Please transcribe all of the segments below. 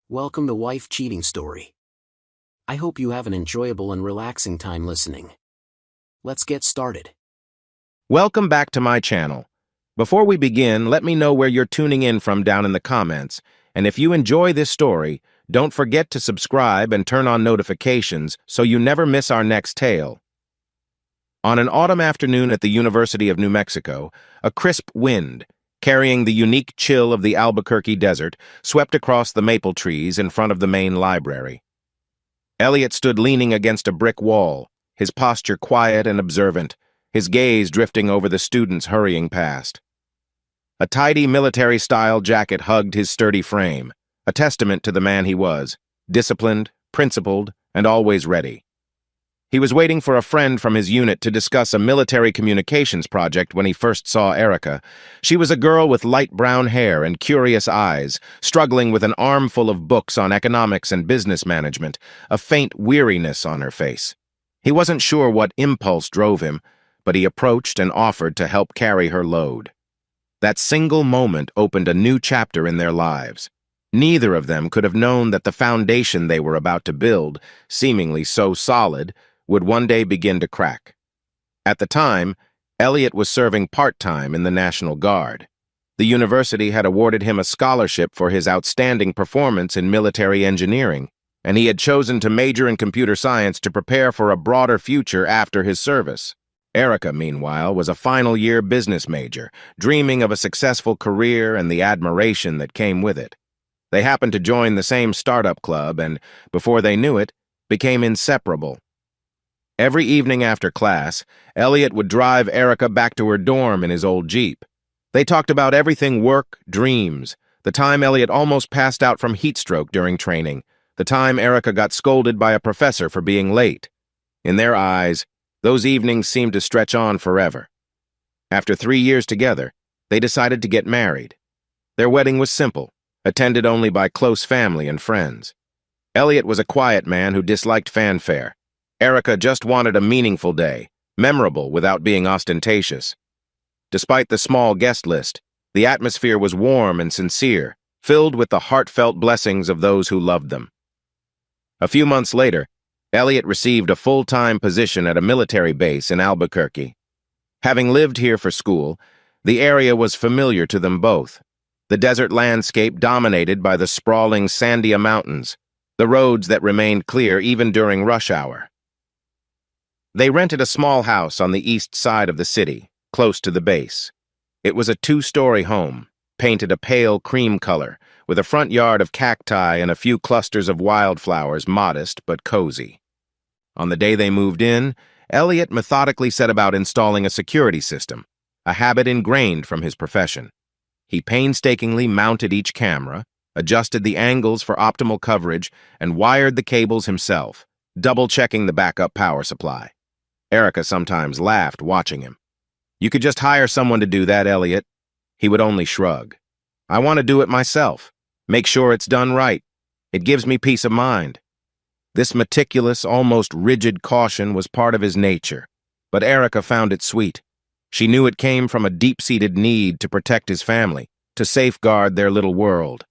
Welcome to Wife Cheating Story. I hope you have an enjoyable and relaxing time listening. Let's get started. Welcome back to my channel. Before we begin, let me know where you're tuning in from down in the comments. And if you enjoy this story, don't forget to subscribe and turn on notifications so you never miss our next tale. On an autumn afternoon at the University of New Mexico, a crisp wind, carrying the unique chill of the Albuquerque desert, swept across the maple trees in front of the main library. Elliot stood leaning against a brick wall, his posture quiet and observant, his gaze drifting over the students hurrying past. A tidy military-style jacket hugged his sturdy frame, a testament to the man he was, disciplined, principled, and always ready. He was waiting for a friend from his unit to discuss a military communications project when he first saw Erica. She was a girl with light brown hair and curious eyes, struggling with an armful of books on economics and business management, a faint weariness on her face. He wasn't sure what impulse drove him, but he approached and offered to help carry her load. That single moment opened a new chapter in their lives. Neither of them could have known that the foundation they were about to build, seemingly so solid, would one day begin to crack. At the time, Elliot was serving part-time in the National Guard. The university had awarded him a scholarship for his outstanding performance in military engineering, and he had chosen to major in computer science to prepare for a broader future after his service. Erica, meanwhile, was a final-year business major, dreaming of a successful career and the admiration that came with it. They happened to join the same startup club and, before they knew it, became inseparable. Every evening after class, Elliot would drive Erica back to her dorm in his old Jeep. They talked about everything work, dreams, the time Elliot almost passed out from heat stroke during training, the time Erica got scolded by a professor for being late. In their eyes, those evenings seemed to stretch on forever. After 3 years together, they decided to get married. Their wedding was simple, attended only by close family and friends. Elliot was a quiet man who disliked fanfare. Erica just wanted a meaningful day, memorable without being ostentatious. Despite the small guest list, the atmosphere was warm and sincere, filled with the heartfelt blessings of those who loved them. A few months later, Elliot received a full-time position at a military base in Albuquerque. Having lived here for school, the area was familiar to them both. The desert landscape dominated by the sprawling Sandia Mountains, the roads that remained clear even during rush hour. They rented a small house on the east side of the city, close to the base. It was a 2-story home, painted a pale cream color, with a front yard of cacti and a few clusters of wildflowers, modest but cozy. On the day they moved in, Elliot methodically set about installing a security system, a habit ingrained from his profession. He painstakingly mounted each camera, adjusted the angles for optimal coverage, and wired the cables himself, double-checking the backup power supply. Erica sometimes laughed watching him. "You could just hire someone to do that, Elliot." He would only shrug. "I want to do it myself. Make sure it's done right. It gives me peace of mind." This meticulous, almost rigid caution was part of his nature, but Erica found it sweet. She knew it came from a deep-seated need to protect his family, to safeguard their little world.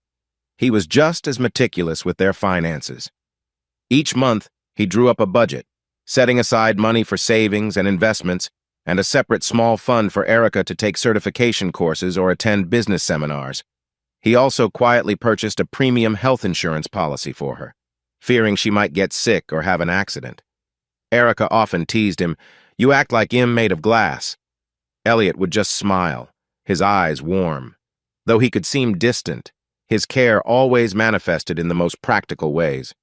He was just as meticulous with their finances. Each month, he drew up a budget, setting aside money for savings and investments, and a separate small fund for Erica to take certification courses or attend business seminars. He also quietly purchased a premium health insurance policy for her, fearing she might get sick or have an accident. Erica often teased him, "You act like I'm made of glass." Elliot would just smile, his eyes warm. Though he could seem distant, his care always manifested in the most practical ways.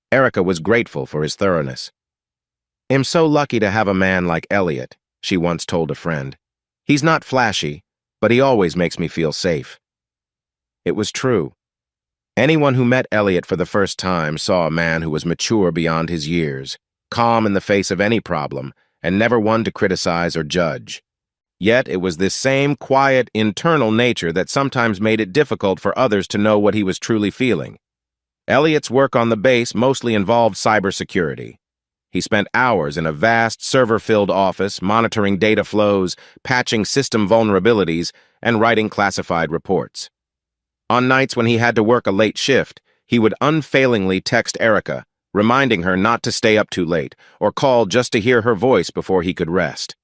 Erica was grateful for his thoroughness. "I'm so lucky to have a man like Elliot," she once told a friend. "He's not flashy, but he always makes me feel safe." It was true. Anyone who met Elliot for the first time saw a man who was mature beyond his years, calm in the face of any problem, and never one to criticize or judge. Yet it was this same quiet, internal nature that sometimes made it difficult for others to know what he was truly feeling. Elliot's work on the base mostly involved cybersecurity. He spent hours in a vast, server-filled office, monitoring data flows, patching system vulnerabilities, and writing classified reports. On nights when he had to work a late shift, he would unfailingly text Erica, reminding her not to stay up too late, or call just to hear her voice before he could rest.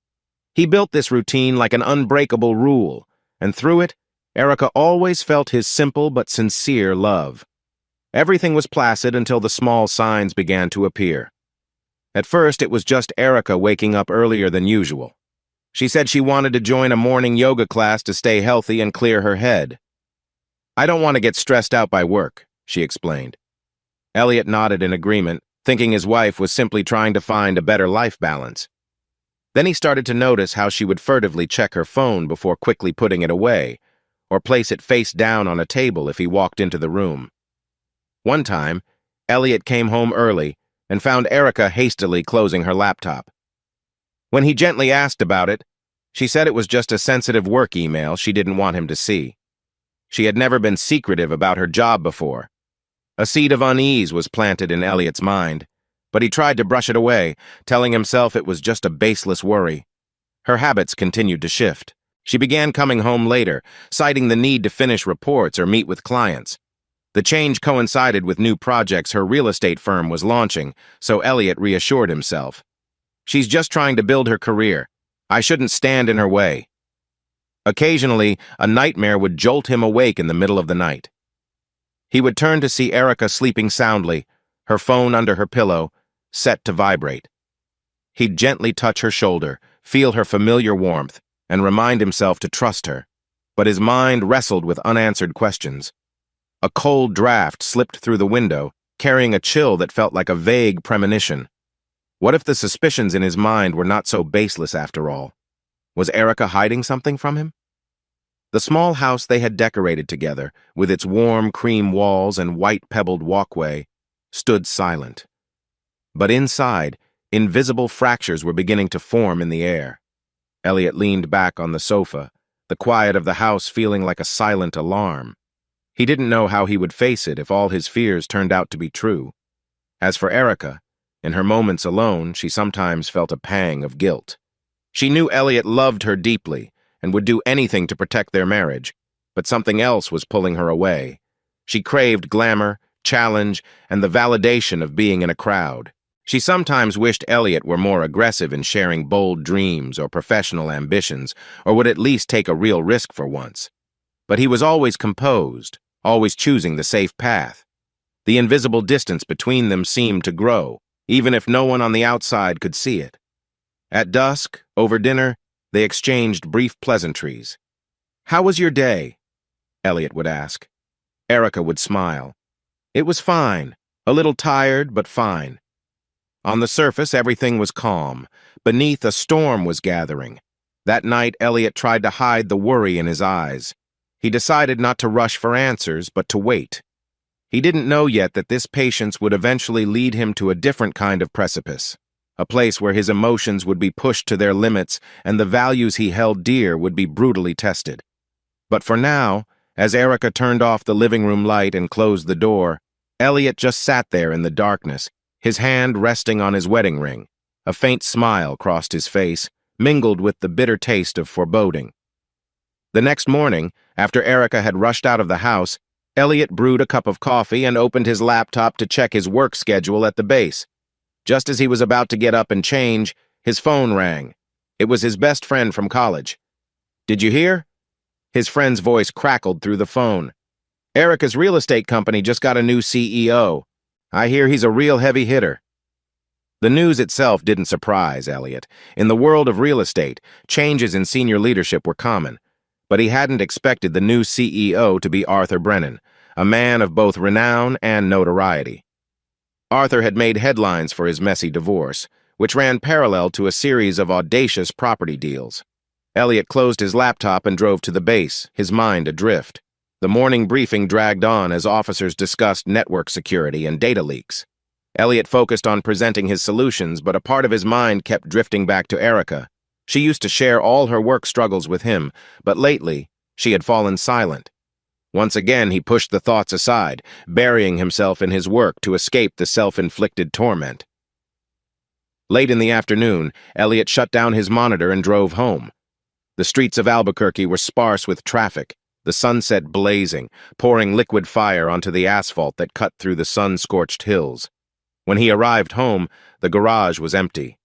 He built this routine like an unbreakable rule, and through it, Erica always felt his simple but sincere love. Everything was placid until the small signs began to appear. At first, it was just Erica waking up earlier than usual. She said she wanted to join a morning yoga class to stay healthy and clear her head. "I don't want to get stressed out by work," she explained. Elliot nodded in agreement, thinking his wife was simply trying to find a better life balance. Then he started to notice how she would furtively check her phone before quickly putting it away, or place it face down on a table if he walked into the room. One time, Elliot came home early and found Erica hastily closing her laptop. When he gently asked about it, she said it was just a sensitive work email she didn't want him to see. She had never been secretive about her job before. A seed of unease was planted in Elliot's mind, but he tried to brush it away, telling himself it was just a baseless worry. Her habits continued to shift. She began coming home later, citing the need to finish reports or meet with clients. The change coincided with new projects her real estate firm was launching, so Elliot reassured himself. "She's just trying to build her career. I shouldn't stand in her way." Occasionally, a nightmare would jolt him awake in the middle of the night. He would turn to see Erica sleeping soundly, her phone under her pillow, set to vibrate. He'd gently touch her shoulder, feel her familiar warmth, and remind himself to trust her. But his mind wrestled with unanswered questions. A cold draft slipped through the window, carrying a chill that felt like a vague premonition. What if the suspicions in his mind were not so baseless after all? Was Erica hiding something from him? The small house they had decorated together, with its warm cream walls and white pebbled walkway, stood silent. But inside, invisible fractures were beginning to form in the air. Elliot leaned back on the sofa, the quiet of the house feeling like a silent alarm. He didn't know how he would face it if all his fears turned out to be true. As for Erica, in her moments alone, she sometimes felt a pang of guilt. She knew Elliot loved her deeply and would do anything to protect their marriage, but something else was pulling her away. She craved glamour, challenge, and the validation of being in a crowd. She sometimes wished Elliot were more aggressive in sharing bold dreams or professional ambitions, or would at least take a real risk for once. But he was always composed, always choosing the safe path. The invisible distance between them seemed to grow, even if no one on the outside could see it. At dusk, over dinner, they exchanged brief pleasantries. "How was your day?" Elliot would ask. Erica would smile. "It was fine, a little tired, but fine." On the surface, everything was calm. Beneath, a storm was gathering. That night, Elliot tried to hide the worry in his eyes. He decided not to rush for answers, but to wait. He didn't know yet that this patience would eventually lead him to a different kind of precipice, a place where his emotions would be pushed to their limits and the values he held dear would be brutally tested. But for now, as Erica turned off the living room light and closed the door, Elliot just sat there in the darkness, his hand resting on his wedding ring. A faint smile crossed his face, mingled with the bitter taste of foreboding. The next morning, after Erica had rushed out of the house, Elliot brewed a cup of coffee and opened his laptop to check his work schedule at the base. Just as he was about to get up and change, his phone rang. It was his best friend from college. "Did you hear?" His friend's voice crackled through the phone. "Erica's real estate company just got a new CEO. I hear he's a real heavy hitter." The news itself didn't surprise Elliot. In the world of real estate, changes in senior leadership were common. But he hadn't expected the new CEO to be Arthur Brennan, a man of both renown and notoriety. Arthur had made headlines for his messy divorce, which ran parallel to a series of audacious property deals. Elliot closed his laptop and drove to the base, his mind adrift. The morning briefing dragged on as officers discussed network security and data leaks. Elliot focused on presenting his solutions, but a part of his mind kept drifting back to Erica. She used to share all her work struggles with him, but lately, she had fallen silent. Once again, he pushed the thoughts aside, burying himself in his work to escape the self-inflicted torment. Late in the afternoon, Elliot shut down his monitor and drove home. The streets of Albuquerque were sparse with traffic. the sunset blazing, pouring liquid fire onto the asphalt that cut through the sun-scorched hills. When he arrived home, the garage was empty.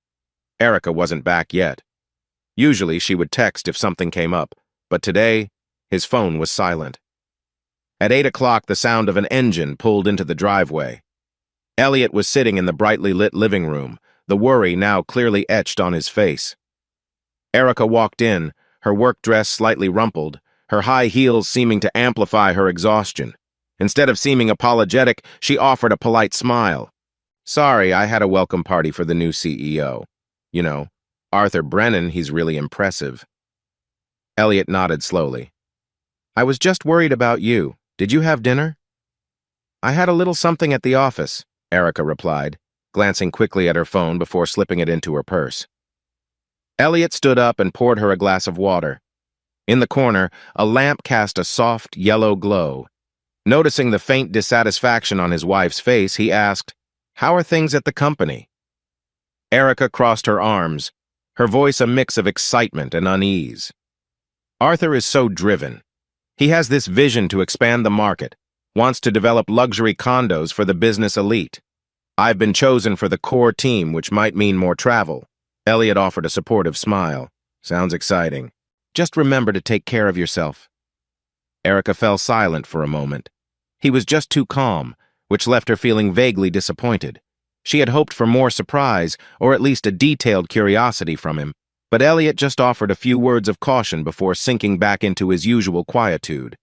Erica wasn't back yet. Usually she would text if something came up, but today, his phone was silent. At 8 o'clock, the sound of an engine pulled into the driveway. Elliot was sitting in the brightly lit living room, the worry now clearly etched on his face. Erica walked in, her work dress slightly rumpled, her high heels seeming to amplify her exhaustion. Instead of seeming apologetic, she offered a polite smile. "Sorry, I had a welcome party for the new CEO. You know, Arthur Brennan, he's really impressive." Elliot nodded slowly. "I was just worried about you. Did you have dinner?" "I had a little something at the office," Erica replied, glancing quickly at her phone before slipping it into her purse. Elliot stood up and poured her a glass of water. In the corner, a lamp cast a soft, yellow glow. Noticing the faint dissatisfaction on his wife's face, he asked, "How are things at the company?" Erica crossed her arms, her voice a mix of excitement and unease. "Arthur is so driven. He has this vision to expand the market, wants to develop luxury condos for the business elite. I've been chosen for the core team, which might mean more travel." Elliot offered a supportive smile. "Sounds exciting. Just remember to take care of yourself." Erica fell silent for a moment. He was just too calm, which left her feeling vaguely disappointed. She had hoped for more surprise, or at least a detailed curiosity from him, but Elliot just offered a few words of caution before sinking back into his usual quietude.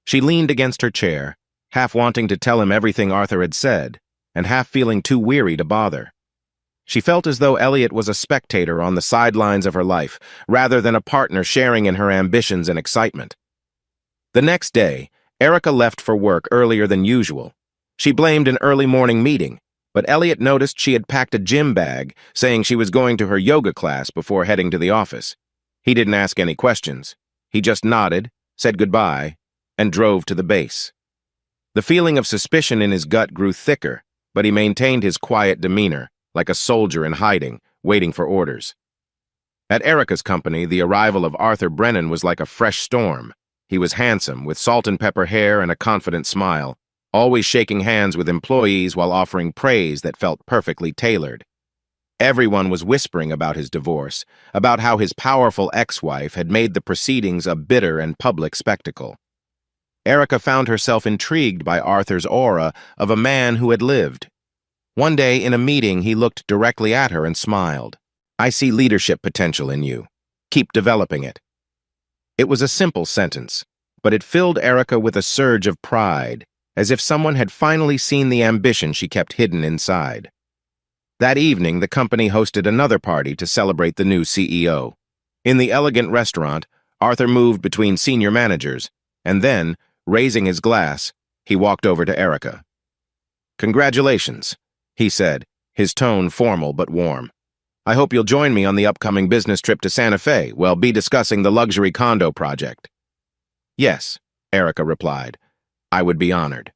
She leaned against her chair, half wanting to tell him everything Arthur had said, and half feeling too weary to bother. She felt as though Elliot was a spectator on the sidelines of her life, rather than a partner sharing in her ambitions and excitement. The next day, Erica left for work earlier than usual. She blamed an early morning meeting, but Elliot noticed she had packed a gym bag, saying she was going to her yoga class before heading to the office. He didn't ask any questions. He just nodded, said goodbye, and drove to the base. The feeling of suspicion in his gut grew thicker, but he maintained his quiet demeanor, like a soldier in hiding, waiting for orders. At Erica's company, the arrival of Arthur Brennan was like a fresh storm. He was handsome, with salt and pepper hair and a confident smile, always shaking hands with employees while offering praise that felt perfectly tailored. Everyone was whispering about his divorce, about how his powerful ex-wife had made the proceedings a bitter and public spectacle. Erica found herself intrigued by Arthur's aura of a man who had lived. One day in a meeting, he looked directly at her and smiled. "I see leadership potential in you. Keep developing it." It was a simple sentence, but it filled Erica with a surge of pride, as if someone had finally seen the ambition she kept hidden inside. That evening, the company hosted another party to celebrate the new CEO. In the elegant restaurant, Arthur moved between senior managers, and then, raising his glass, he walked over to Erica. "Congratulations," he said, his tone formal but warm. "I hope you'll join me on the upcoming business trip to Santa Fe. We'll be discussing the luxury condo project." "Yes," Erica replied. "I would be honored."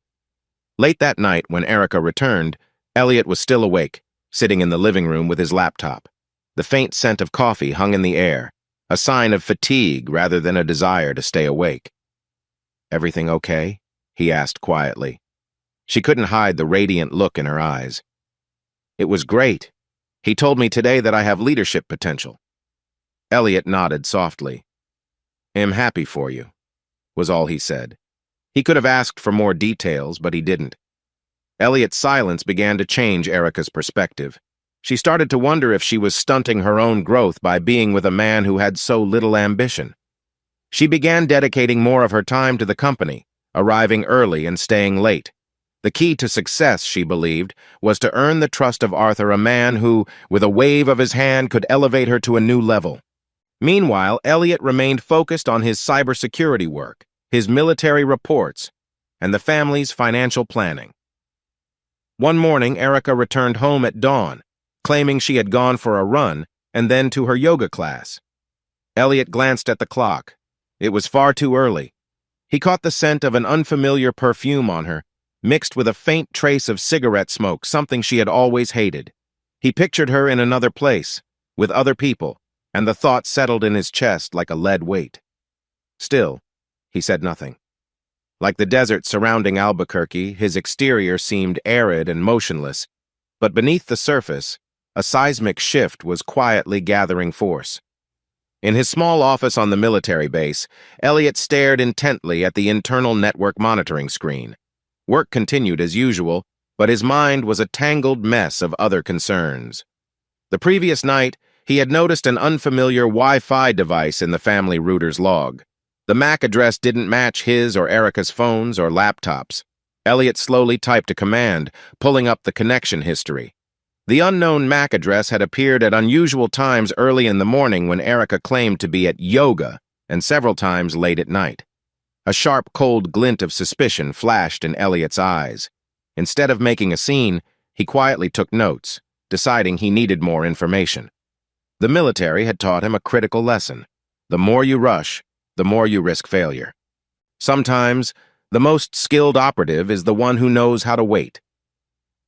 Late that night, when Erica returned, Elliot was still awake, sitting in the living room with his laptop. The faint scent of coffee hung in the air, a sign of fatigue rather than a desire to stay awake. "Everything okay?" he asked quietly. She couldn't hide the radiant look in her eyes. "It was great. He told me today that I have leadership potential." Elliot nodded softly. "I'm happy for you," was all he said. He could have asked for more details, but he didn't. Elliot's silence began to change Erica's perspective. She started to wonder if she was stunting her own growth by being with a man who had so little ambition. She began dedicating more of her time to the company, arriving early and staying late. The key to success, she believed, was to earn the trust of Arthur, a man who, with a wave of his hand, could elevate her to a new level. Meanwhile, Elliot remained focused on his cybersecurity work, his military reports, and the family's financial planning. One morning, Erica returned home at dawn, claiming she had gone for a run and then to her yoga class. Elliot glanced at the clock. It was far too early. He caught the scent of an unfamiliar perfume on her, mixed with a faint trace of cigarette smoke, something she had always hated. He pictured her in another place, with other people, and the thought settled in his chest like a lead weight. Still, He said nothing. Like the desert surrounding Albuquerque, his exterior seemed arid and motionless, but beneath the surface, a seismic shift was quietly gathering force. In his small office on the military base, Elliot stared intently at the internal network monitoring screen. Work continued as usual, but his mind was a tangled mess of other concerns. The previous night, he had noticed an unfamiliar Wi-Fi device in the family router's log. The MAC address didn't match his or Erica's phones or laptops. Elliot slowly typed a command, pulling up the connection history. The unknown MAC address had appeared at unusual times early in the morning when Erica claimed to be at yoga, and several times late at night. A sharp, cold glint of suspicion flashed in Elliot's eyes. Instead of making a scene, he quietly took notes, deciding he needed more information. The military had taught him a critical lesson. The more you rush, the more you risk failure. Sometimes, the most skilled operative is the one who knows how to wait.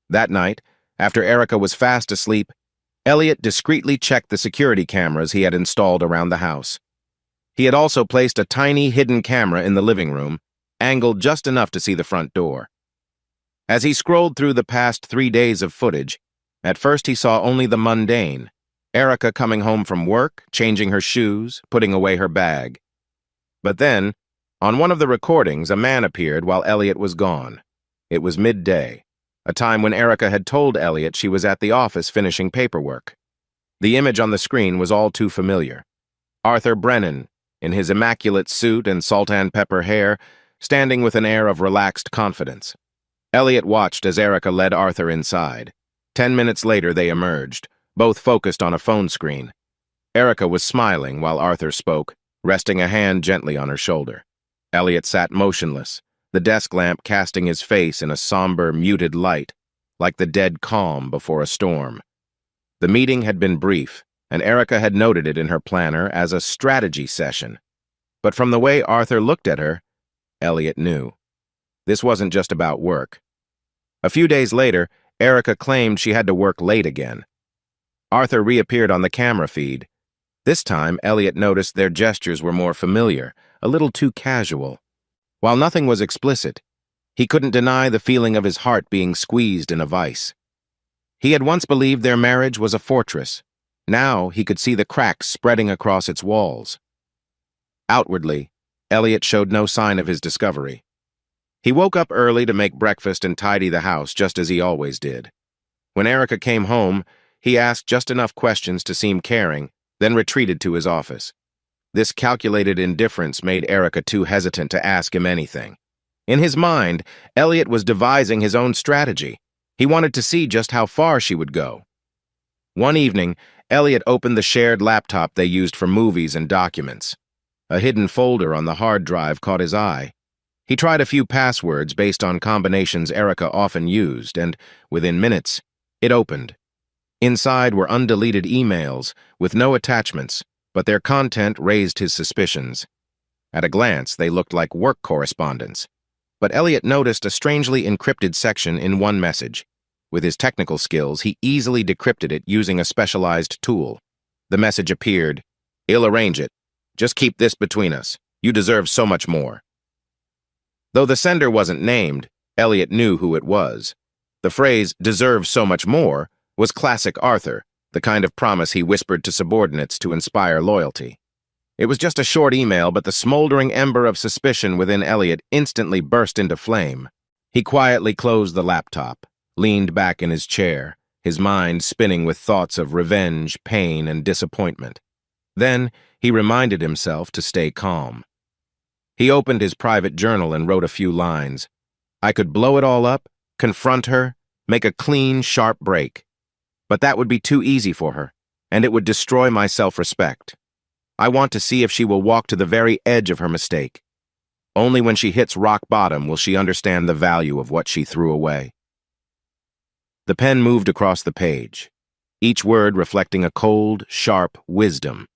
That night, after Erica was fast asleep, Elliot discreetly checked the security cameras he had installed around the house. He had also placed a tiny hidden camera in the living room, angled just enough to see the front door. As he scrolled through the past 3 days of footage, at first he saw only the mundane: Erica coming home from work, changing her shoes, putting away her bag. But then, on one of the recordings, a man appeared while Elliot was gone. It was midday, a time when Erica had told Elliot she was at the office finishing paperwork. The image on the screen was all too familiar. Arthur Brennan, in his immaculate suit and salt-and-pepper hair, standing with an air of relaxed confidence. Elliot watched as Erica led Arthur inside. 10 minutes later, they emerged, both focused on a phone screen. Erica was smiling while Arthur spoke, resting a hand gently on her shoulder. Elliot sat motionless, the desk lamp casting his face in a somber, muted light, like the dead calm before a storm. The meeting had been brief, and Erica had noted it in her planner as a strategy session. But from the way Arthur looked at her, Elliot knew. This wasn't just about work. A few days later, Erica claimed she had to work late again. Arthur reappeared on the camera feed. This time, Elliot noticed their gestures were more familiar, a little too casual. While nothing was explicit, he couldn't deny the feeling of his heart being squeezed in a vice. He had once believed their marriage was a fortress. Now he could see the cracks spreading across its walls. Outwardly, Elliot showed no sign of his discovery. He woke up early to make breakfast and tidy the house just as he always did. When Erica came home, he asked just enough questions to seem caring, then retreated to his office. This calculated indifference made Erica too hesitant to ask him anything. In his mind, Elliot was devising his own strategy. He wanted to see just how far she would go. One evening, Elliot opened the shared laptop they used for movies and documents. A hidden folder on the hard drive caught his eye. He tried a few passwords based on combinations Erica often used, and within minutes, it opened. Inside were undeleted emails with no attachments, but their content raised his suspicions. At a glance, they looked like work correspondence. But Elliot noticed a strangely encrypted section in one message. With his technical skills, he easily decrypted it using a specialized tool. The message appeared, "I'll arrange it. Just keep this between us. You deserve so much more." Though the sender wasn't named, Elliot knew who it was. The phrase, "deserve so much more," was classic Arthur, the kind of promise he whispered to subordinates to inspire loyalty. It was just a short email, but the smoldering ember of suspicion within Elliot instantly burst into flame. He quietly closed the laptop, leaned back in his chair, his mind spinning with thoughts of revenge, pain, and disappointment. Then, he reminded himself to stay calm. He opened his private journal and wrote a few lines. "I could blow it all up, confront her, make a clean, sharp break. But that would be too easy for her, and it would destroy my self-respect. I want to see if she will walk to the very edge of her mistake. Only when she hits rock bottom will she understand the value of what she threw away." The pen moved across the page, each word reflecting a cold, sharp wisdom.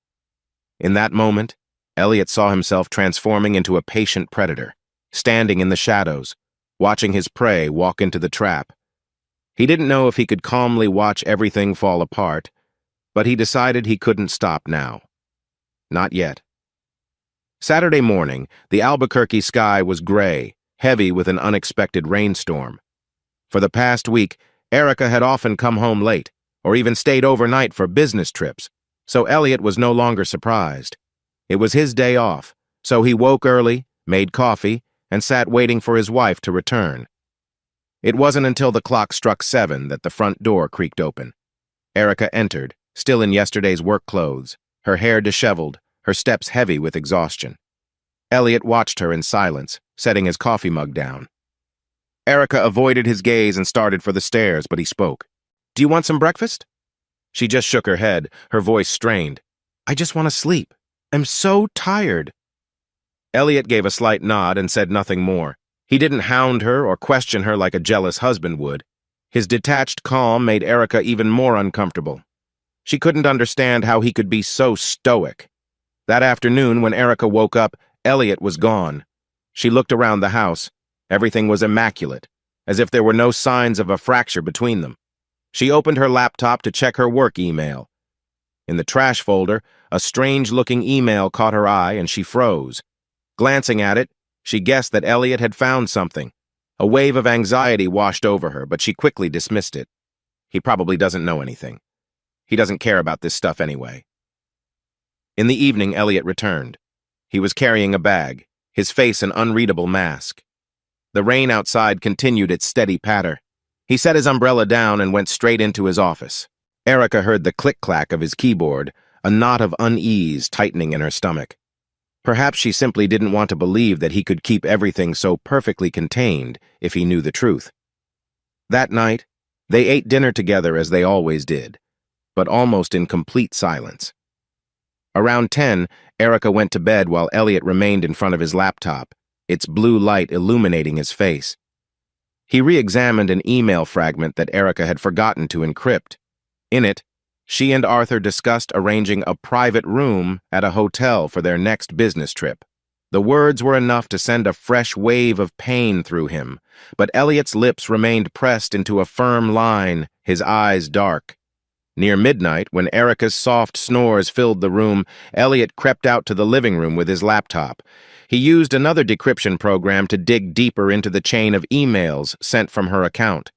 In that moment, Elliot saw himself transforming into a patient predator, standing in the shadows, watching his prey walk into the trap. He didn't know if he could calmly watch everything fall apart, but he decided he couldn't stop now. Not yet. Saturday morning, the Albuquerque sky was gray, heavy with an unexpected rainstorm. For the past week, Erica had often come home late, or even stayed overnight for business trips, so Elliot was no longer surprised. It was his day off, so he woke early, made coffee, and sat waiting for his wife to return. It wasn't until the clock struck 7 that the front door creaked open. Erica entered, still in yesterday's work clothes, her hair disheveled, her steps heavy with exhaustion. Elliot watched her in silence, setting his coffee mug down. Erica avoided his gaze and started for the stairs, but he spoke. "Do you want some breakfast?" She just shook her head, her voice strained. "I just want to sleep. I'm so tired." Elliot gave a slight nod and said nothing more. He didn't hound her or question her like a jealous husband would. His detached calm made Erica even more uncomfortable. She couldn't understand how he could be so stoic. That afternoon, when Erica woke up, Elliot was gone. She looked around the house. Everything was immaculate, as if there were no signs of a fracture between them. She opened her laptop to check her work email. In the trash folder, a strange-looking email caught her eye and she froze. Glancing at it, she guessed that Elliot had found something. A wave of anxiety washed over her, but she quickly dismissed it. He probably doesn't know anything. He doesn't care about this stuff anyway. In the evening, Elliot returned. He was carrying a bag, his face an unreadable mask. The rain outside continued its steady patter. He set his umbrella down and went straight into his office. Erica heard the click-clack of his keyboard, a knot of unease tightening in her stomach. Perhaps she simply didn't want to believe that he could keep everything so perfectly contained if he knew the truth. That night, they ate dinner together as they always did, but almost in complete silence. Around 10, Erica went to bed while Elliot remained in front of his laptop, its blue light illuminating his face. He re-examined an email fragment that Erica had forgotten to encrypt. In it, she and Arthur discussed arranging a private room at a hotel for their next business trip. The words were enough to send a fresh wave of pain through him, but Elliot's lips remained pressed into a firm line, his eyes dark. Near midnight, when Erica's soft snores filled the room, Elliot crept out to the living room with his laptop. He used another decryption program to dig deeper into the chain of emails sent from her account.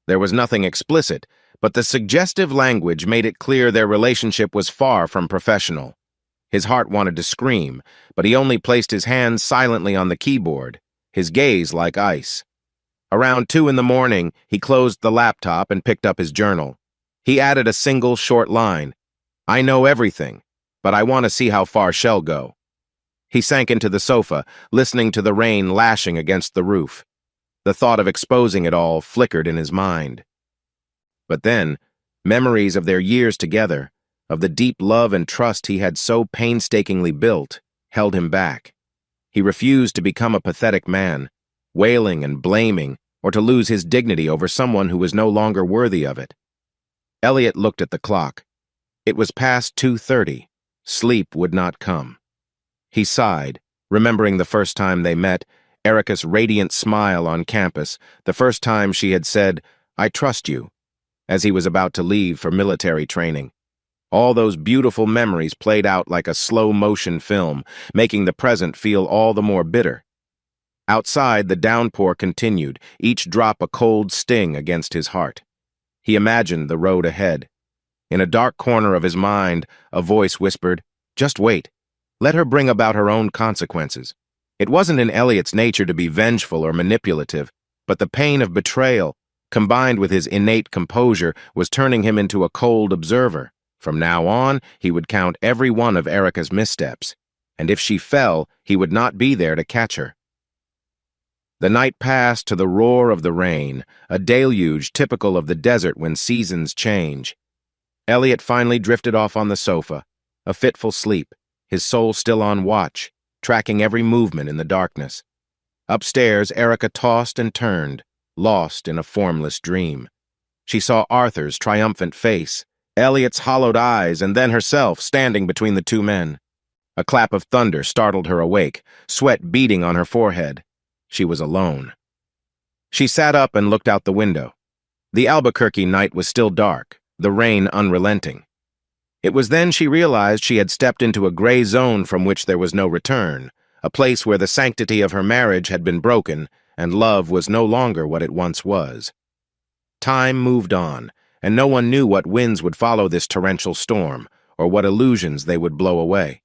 There was nothing explicit, but the suggestive language made it clear their relationship was far from professional. His heart wanted to scream, but he only placed his hands silently on the keyboard, his gaze like ice. Around 2 in the morning, he closed the laptop and picked up his journal. He added a single short line. "I know everything, but I want to see how far she'll go." He sank into the sofa, listening to the rain lashing against the roof. The thought of exposing it all flickered in his mind. But then, memories of their years together, of the deep love and trust he had so painstakingly built, held him back. He refused to become a pathetic man, wailing and blaming, or to lose his dignity over someone who was no longer worthy of it. Elliot looked at the clock. It was past 2:30. Sleep would not come. He sighed, remembering the first time they met, Erica's radiant smile on campus, the first time she had said, "I trust you," as he was about to leave for military training. All those beautiful memories played out like a slow-motion film, making the present feel all the more bitter. Outside, the downpour continued, each drop a cold sting against his heart. He imagined the road ahead. In a dark corner of his mind, a voice whispered, "Just wait. Let her bring about her own consequences." It wasn't in Elliot's nature to be vengeful or manipulative, but the pain of betrayal, combined with his innate composure, was turning him into a cold observer. From now on, he would count every one of Erica's missteps, and if she fell, he would not be there to catch her. The night passed to the roar of the rain, a deluge typical of the desert when seasons change. Elliot finally drifted off on the sofa, a fitful sleep, his soul still on watch, tracking every movement in the darkness. Upstairs, Erica tossed and turned, lost in a formless dream. She saw Arthur's triumphant face, Elliot's hollowed eyes, and then herself standing between the two men. A clap of thunder startled her awake, sweat beading on her forehead. She was alone. She sat up and looked out the window. The Albuquerque night was still dark, the rain unrelenting. It was then she realized she had stepped into a gray zone from which there was no return, a place where the sanctity of her marriage had been broken and love was no longer what it once was. Time moved on, and no one knew what winds would follow this torrential storm, or what illusions they would blow away.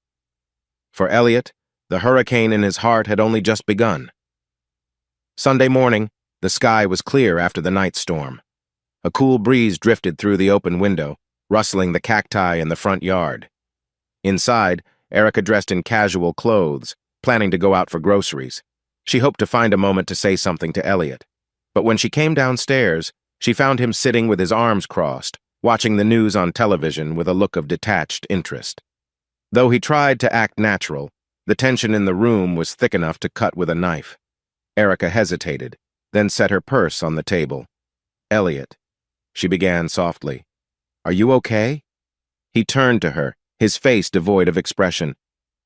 For Elliot, the hurricane in his heart had only just begun. Sunday morning, the sky was clear after the night storm. A cool breeze drifted through the open window, rustling the cacti in the front yard. Inside, Erica dressed in casual clothes, planning to go out for groceries. She hoped to find a moment to say something to Elliot. But when she came downstairs, she found him sitting with his arms crossed, watching the news on television with a look of detached interest. Though he tried to act natural, the tension in the room was thick enough to cut with a knife. Erica hesitated, then set her purse on the table. "Elliot," she began softly. "Are you okay?" He turned to her, his face devoid of expression.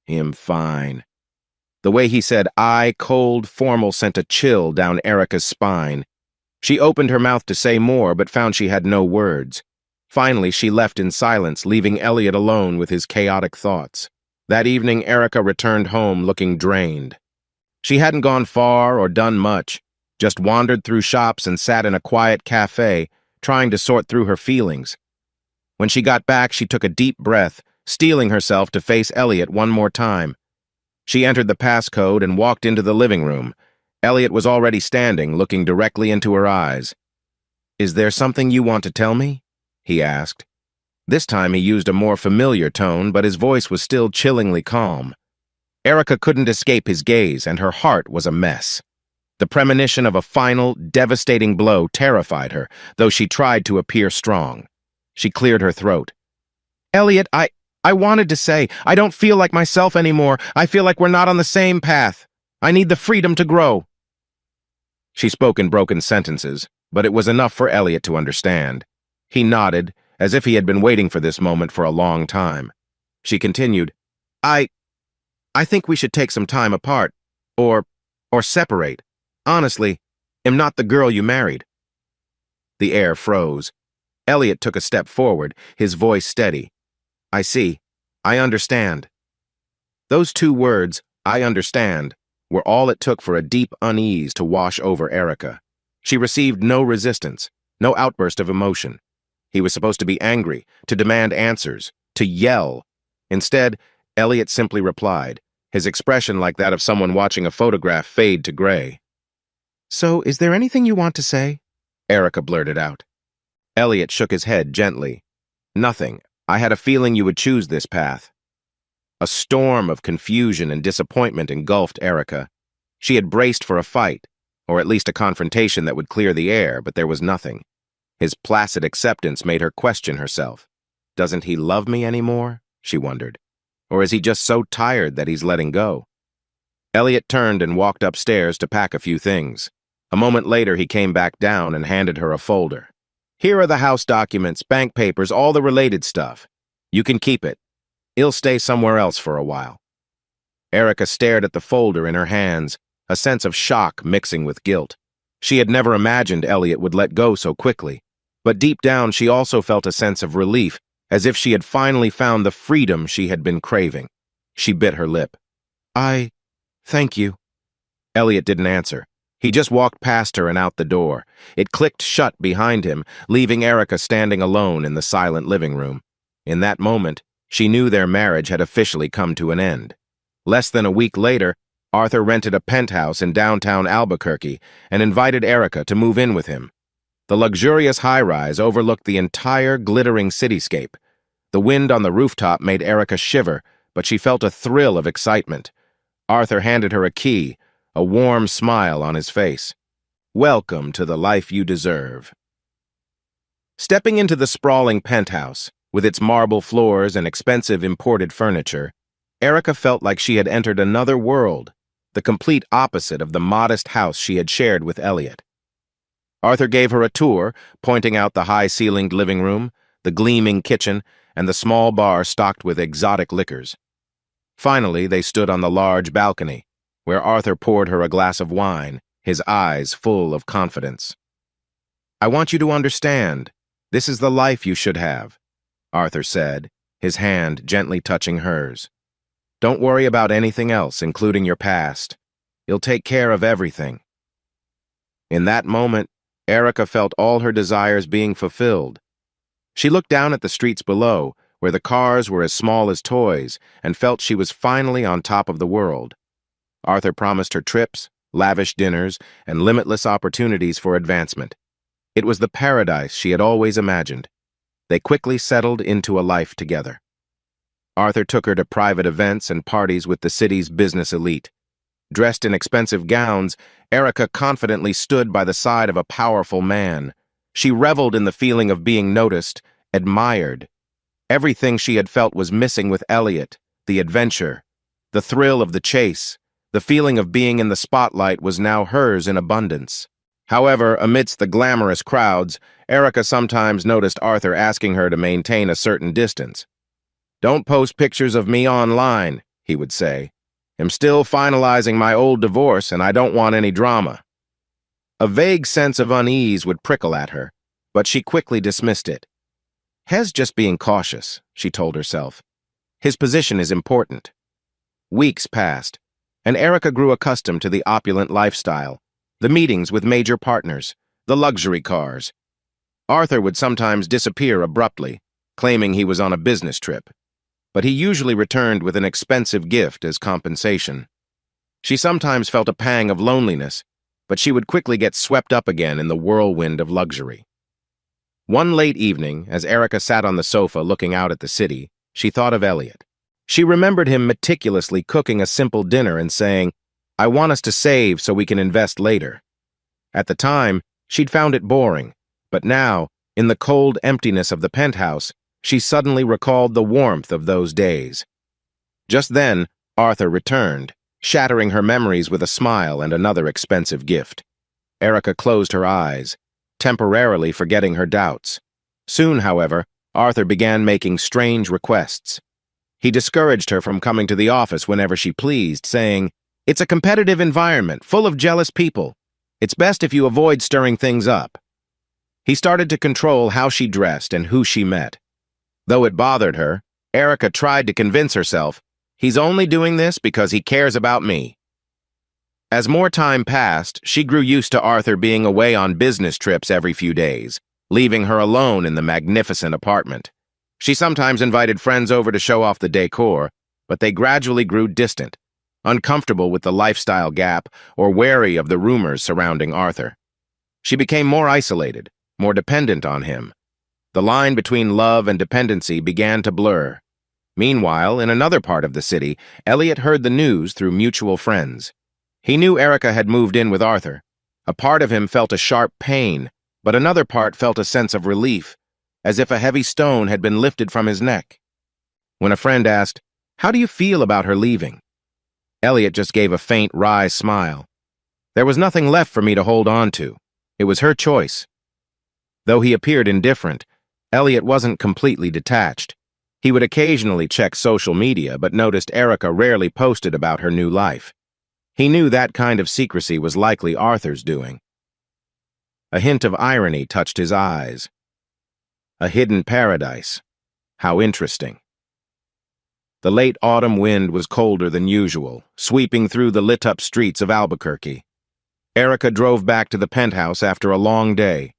"I'm fine." The way he said "I," cold, formal, sent a chill down Erica's spine. She opened her mouth to say more, but found she had no words. Finally, she left in silence, leaving Elliot alone with his chaotic thoughts. That evening, Erica returned home looking drained. She hadn't gone far or done much, just wandered through shops and sat in a quiet cafe, trying to sort through her feelings. When she got back, she took a deep breath, steeling herself to face Elliot one more time. She entered the passcode and walked into the living room. Elliot was already standing, looking directly into her eyes. "Is there something you want to tell me?" he asked. This time he used a more familiar tone, but his voice was still chillingly calm. Erica couldn't escape his gaze, and her heart was a mess. The premonition of a final, devastating blow terrified her, though she tried to appear strong. She cleared her throat. "Elliot, I wanted to say, I don't feel like myself anymore. I feel like we're not on the same path. I need the freedom to grow." She spoke in broken sentences, but it was enough for Elliot to understand. He nodded, as if he had been waiting for this moment for a long time. She continued, I think we should take some time apart, or separate. Honestly, I'm not the girl you married." The air froze. Elliot took a step forward, his voice steady. "I see. I understand." Those two words, "I understand," were all it took for a deep unease to wash over Erica. She received no resistance, no outburst of emotion. He was supposed to be angry, to demand answers, to yell. Instead, Elliot simply replied, his expression like that of someone watching a photograph fade to gray. "So, is there anything you want to say?" Erica blurted out. Elliot shook his head gently. "Nothing. I had a feeling you would choose this path." A storm of confusion and disappointment engulfed Erica. She had braced for a fight, or at least a confrontation that would clear the air, but there was nothing. His placid acceptance made her question herself. Doesn't he love me anymore? She wondered. Or is he just so tired that he's letting go? Elliot turned and walked upstairs to pack a few things. A moment later, he came back down and handed her a folder. "Here are the house documents, bank papers, all the related stuff. You can keep it. It'll stay somewhere else for a while." Erica stared at the folder in her hands, a sense of shock mixing with guilt. She had never imagined Elliot would let go so quickly, but deep down she also felt a sense of relief, as if she had finally found the freedom she had been craving. She bit her lip. Thank you." Elliot didn't answer. He just walked past her and out the door. It clicked shut behind him, leaving Erica standing alone in the silent living room. In that moment, she knew their marriage had officially come to an end. Less than a week later, Arthur rented a penthouse in downtown Albuquerque and invited Erica to move in with him. The luxurious high-rise overlooked the entire glittering cityscape. The wind on the rooftop made Erica shiver, but she felt a thrill of excitement. Arthur handed her a key, a warm smile on his face. "Welcome to the life you deserve." Stepping into the sprawling penthouse, with its marble floors and expensive imported furniture, Erica felt like she had entered another world, the complete opposite of the modest house she had shared with Elliot. Arthur gave her a tour, pointing out the high-ceilinged living room, the gleaming kitchen, and the small bar stocked with exotic liquors. Finally, they stood on the large balcony, where Arthur poured her a glass of wine, his eyes full of confidence. "I want you to understand, this is the life you should have," Arthur said, his hand gently touching hers. "Don't worry about anything else, including your past. You'll take care of everything." In that moment, Erica felt all her desires being fulfilled. She looked down at the streets below, where the cars were as small as toys, and felt she was finally on top of the world. Arthur promised her trips, lavish dinners, and limitless opportunities for advancement. It was the paradise she had always imagined. They quickly settled into a life together. Arthur took her to private events and parties with the city's business elite. Dressed in expensive gowns, Erica confidently stood by the side of a powerful man. She reveled in the feeling of being noticed, admired. Everything she had felt was missing with Elliot: the adventure, the thrill of the chase, the feeling of being in the spotlight was now hers in abundance. However, amidst the glamorous crowds, Erica sometimes noticed Arthur asking her to maintain a certain distance. "Don't post pictures of me online," he would say. "I'm still finalizing my old divorce and I don't want any drama." A vague sense of unease would prickle at her, but she quickly dismissed it. "Hez just being cautious," she told herself. "His position is important." Weeks passed, and Erica grew accustomed to the opulent lifestyle, the meetings with major partners, the luxury cars. Arthur would sometimes disappear abruptly, claiming he was on a business trip, but he usually returned with an expensive gift as compensation. She sometimes felt a pang of loneliness, but she would quickly get swept up again in the whirlwind of luxury. One late evening, as Erica sat on the sofa looking out at the city, she thought of Elliot. She remembered him meticulously cooking a simple dinner and saying, "I want us to save so we can invest later." At the time, she'd found it boring, but now, in the cold emptiness of the penthouse, she suddenly recalled the warmth of those days. Just then, Arthur returned, shattering her memories with a smile and another expensive gift. Erica closed her eyes, temporarily forgetting her doubts. Soon, however, Arthur began making strange requests. He discouraged her from coming to the office whenever she pleased, saying, "It's a competitive environment, full of jealous people. It's best if you avoid stirring things up." He started to control how she dressed and who she met. Though it bothered her, Erica tried to convince herself, he's only doing this because he cares about me. As more time passed, she grew used to Arthur being away on business trips every few days, leaving her alone in the magnificent apartment. She sometimes invited friends over to show off the decor, but they gradually grew distant, uncomfortable with the lifestyle gap or wary of the rumors surrounding Arthur. She became more isolated, more dependent on him. The line between love and dependency began to blur. Meanwhile, in another part of the city, Elliot heard the news through mutual friends. He knew Erica had moved in with Arthur. A part of him felt a sharp pain, but another part felt a sense of relief, as if a heavy stone had been lifted from his neck. When a friend asked, "How do you feel about her leaving?" Elliot just gave a faint, wry smile. "There was nothing left for me to hold on to. It was her choice." Though he appeared indifferent, Elliot wasn't completely detached. He would occasionally check social media, but noticed Erica rarely posted about her new life. He knew that kind of secrecy was likely Arthur's doing. A hint of irony touched his eyes. A hidden paradise. How interesting. The late autumn wind was colder than usual, sweeping through the lit-up streets of Albuquerque. Erica drove back to the penthouse after a long day.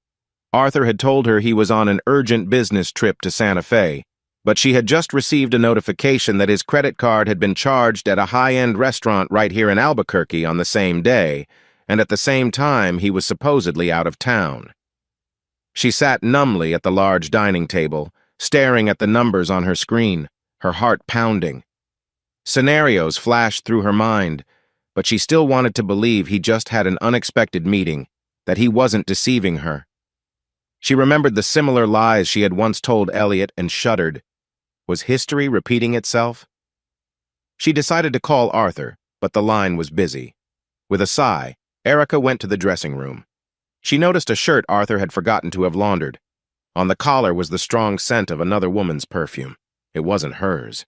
Arthur had told her he was on an urgent business trip to Santa Fe, but she had just received a notification that his credit card had been charged at a high-end restaurant right here in Albuquerque on the same day, and at the same time he was supposedly out of town. She sat numbly at the large dining table, staring at the numbers on her screen, her heart pounding. Scenarios flashed through her mind, but she still wanted to believe he just had an unexpected meeting, that he wasn't deceiving her. She remembered the similar lies she had once told Elliot and shuddered. Was history repeating itself? She decided to call Arthur, but the line was busy. With a sigh, Erica went to the dressing room. She noticed a shirt Arthur had forgotten to have laundered. On the collar was the strong scent of another woman's perfume. It wasn't hers.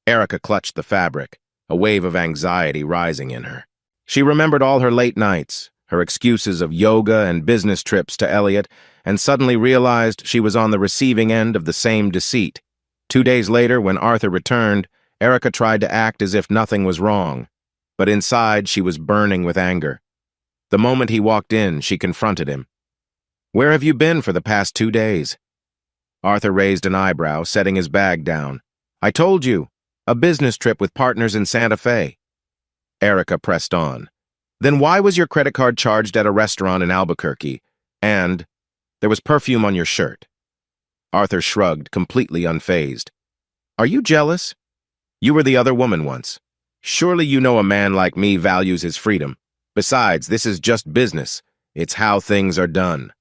Erica clutched the fabric, a wave of anxiety rising in her. She remembered all her late nights, her excuses of yoga and business trips to Elliot, and suddenly realized she was on the receiving end of the same deceit. 2 days later, when Arthur returned, Erica tried to act as if nothing was wrong, but inside she was burning with anger. The moment he walked in, she confronted him. "Where have you been for the past 2 days?" Arthur raised an eyebrow, setting his bag down. "I told you, a business trip with partners in Santa Fe." Erica pressed on. "Then why was your credit card charged at a restaurant in Albuquerque? And there was perfume on your shirt." Arthur shrugged, completely unfazed. "Are you jealous? You were the other woman once. Surely you know a man like me values his freedom. Besides, this is just business. It's how things are done."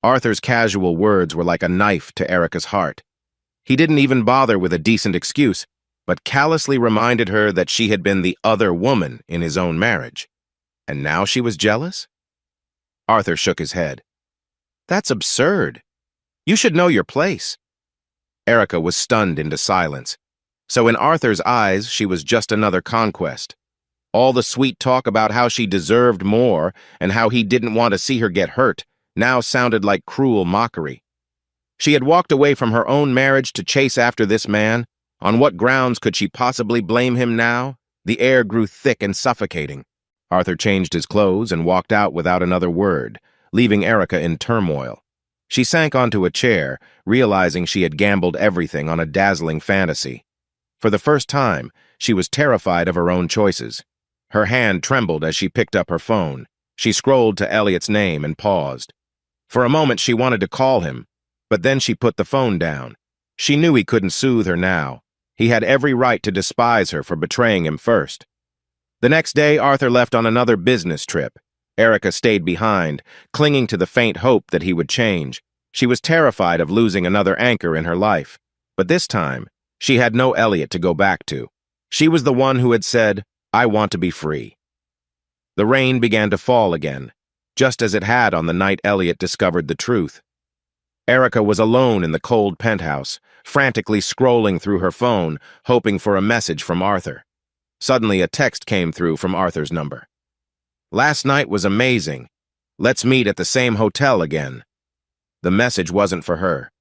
Arthur's casual words were like a knife to Erica's heart. He didn't even bother with a decent excuse, but callously reminded her that she had been the other woman in his own marriage. And now she was jealous? Arthur shook his head. "That's absurd. You should know your place." Erica was stunned into silence. So in Arthur's eyes, she was just another conquest. All the sweet talk about how she deserved more and how he didn't want to see her get hurt now sounded like cruel mockery. She had walked away from her own marriage to chase after this man. On what grounds could she possibly blame him now? The air grew thick and suffocating. Arthur changed his clothes and walked out without another word, leaving Erica in turmoil. She sank onto a chair, realizing she had gambled everything on a dazzling fantasy. For the first time, she was terrified of her own choices. Her hand trembled as she picked up her phone. She scrolled to Elliot's name and paused. For a moment, she wanted to call him, but then she put the phone down. She knew he couldn't soothe her now. He had every right to despise her for betraying him first. The next day, Arthur left on another business trip. Erica stayed behind, clinging to the faint hope that he would change. She was terrified of losing another anchor in her life. But this time, she had no Elliot to go back to. She was the one who had said, "I want to be free." The rain began to fall again, just as it had on the night Elliot discovered the truth. Erica was alone in the cold penthouse, frantically scrolling through her phone, hoping for a message from Arthur. Suddenly, a text came through from Arthur's number. "Last night was amazing. Let's meet at the same hotel again." The message wasn't for her.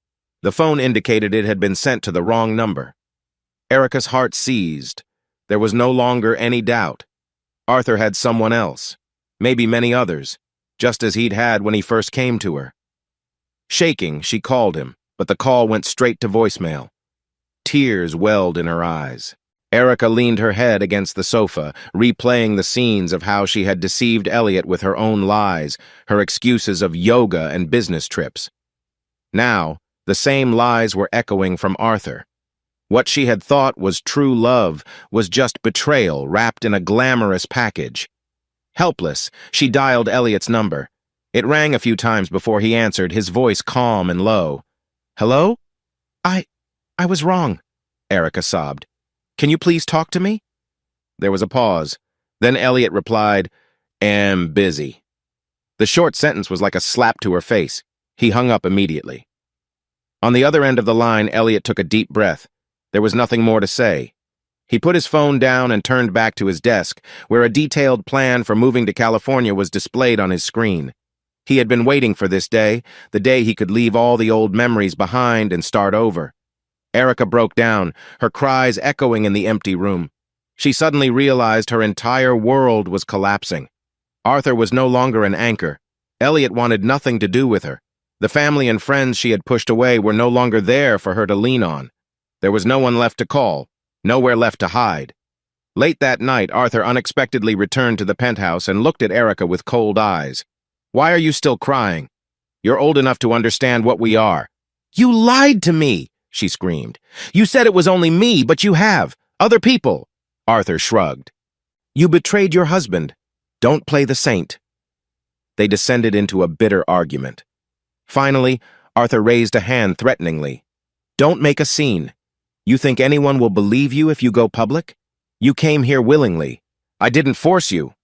The phone indicated it had been sent to the wrong number. Erica's heart seized. There was no longer any doubt. Arthur had someone else, maybe many others, just as he'd had when he first came to her. Shaking, she called him, but the call went straight to voicemail. Tears welled in her eyes. Erica leaned her head against the sofa, replaying the scenes of how she had deceived Elliot with her own lies, her excuses of yoga and business trips. Now, the same lies were echoing from Arthur. What she had thought was true love was just betrayal wrapped in a glamorous package. Helpless, she dialed Elliot's number. It rang a few times before he answered, his voice calm and low. "Hello? I was wrong," Erica sobbed. "Can you please talk to me?" There was a pause. Then Elliot replied, "Am busy." The short sentence was like a slap to her face. He hung up immediately. On the other end of the line, Elliot took a deep breath. There was nothing more to say. He put his phone down and turned back to his desk, where a detailed plan for moving to California was displayed on his screen. He had been waiting for this day, the day he could leave all the old memories behind and start over. Erica broke down, her cries echoing in the empty room. She suddenly realized her entire world was collapsing. Arthur was no longer an anchor. Elliot wanted nothing to do with her. The family and friends she had pushed away were no longer there for her to lean on. There was no one left to call, nowhere left to hide. Late that night, Arthur unexpectedly returned to the penthouse and looked at Erica with cold eyes. "Why are you still crying? You're old enough to understand what we are." "You lied to me!" she screamed. "You said it was only me, but you have. Other people." Arthur shrugged. "You betrayed your husband. Don't play the saint." They descended into a bitter argument. Finally, Arthur raised a hand threateningly. "Don't make a scene. You think anyone will believe you if you go public? You came here willingly. I didn't force you."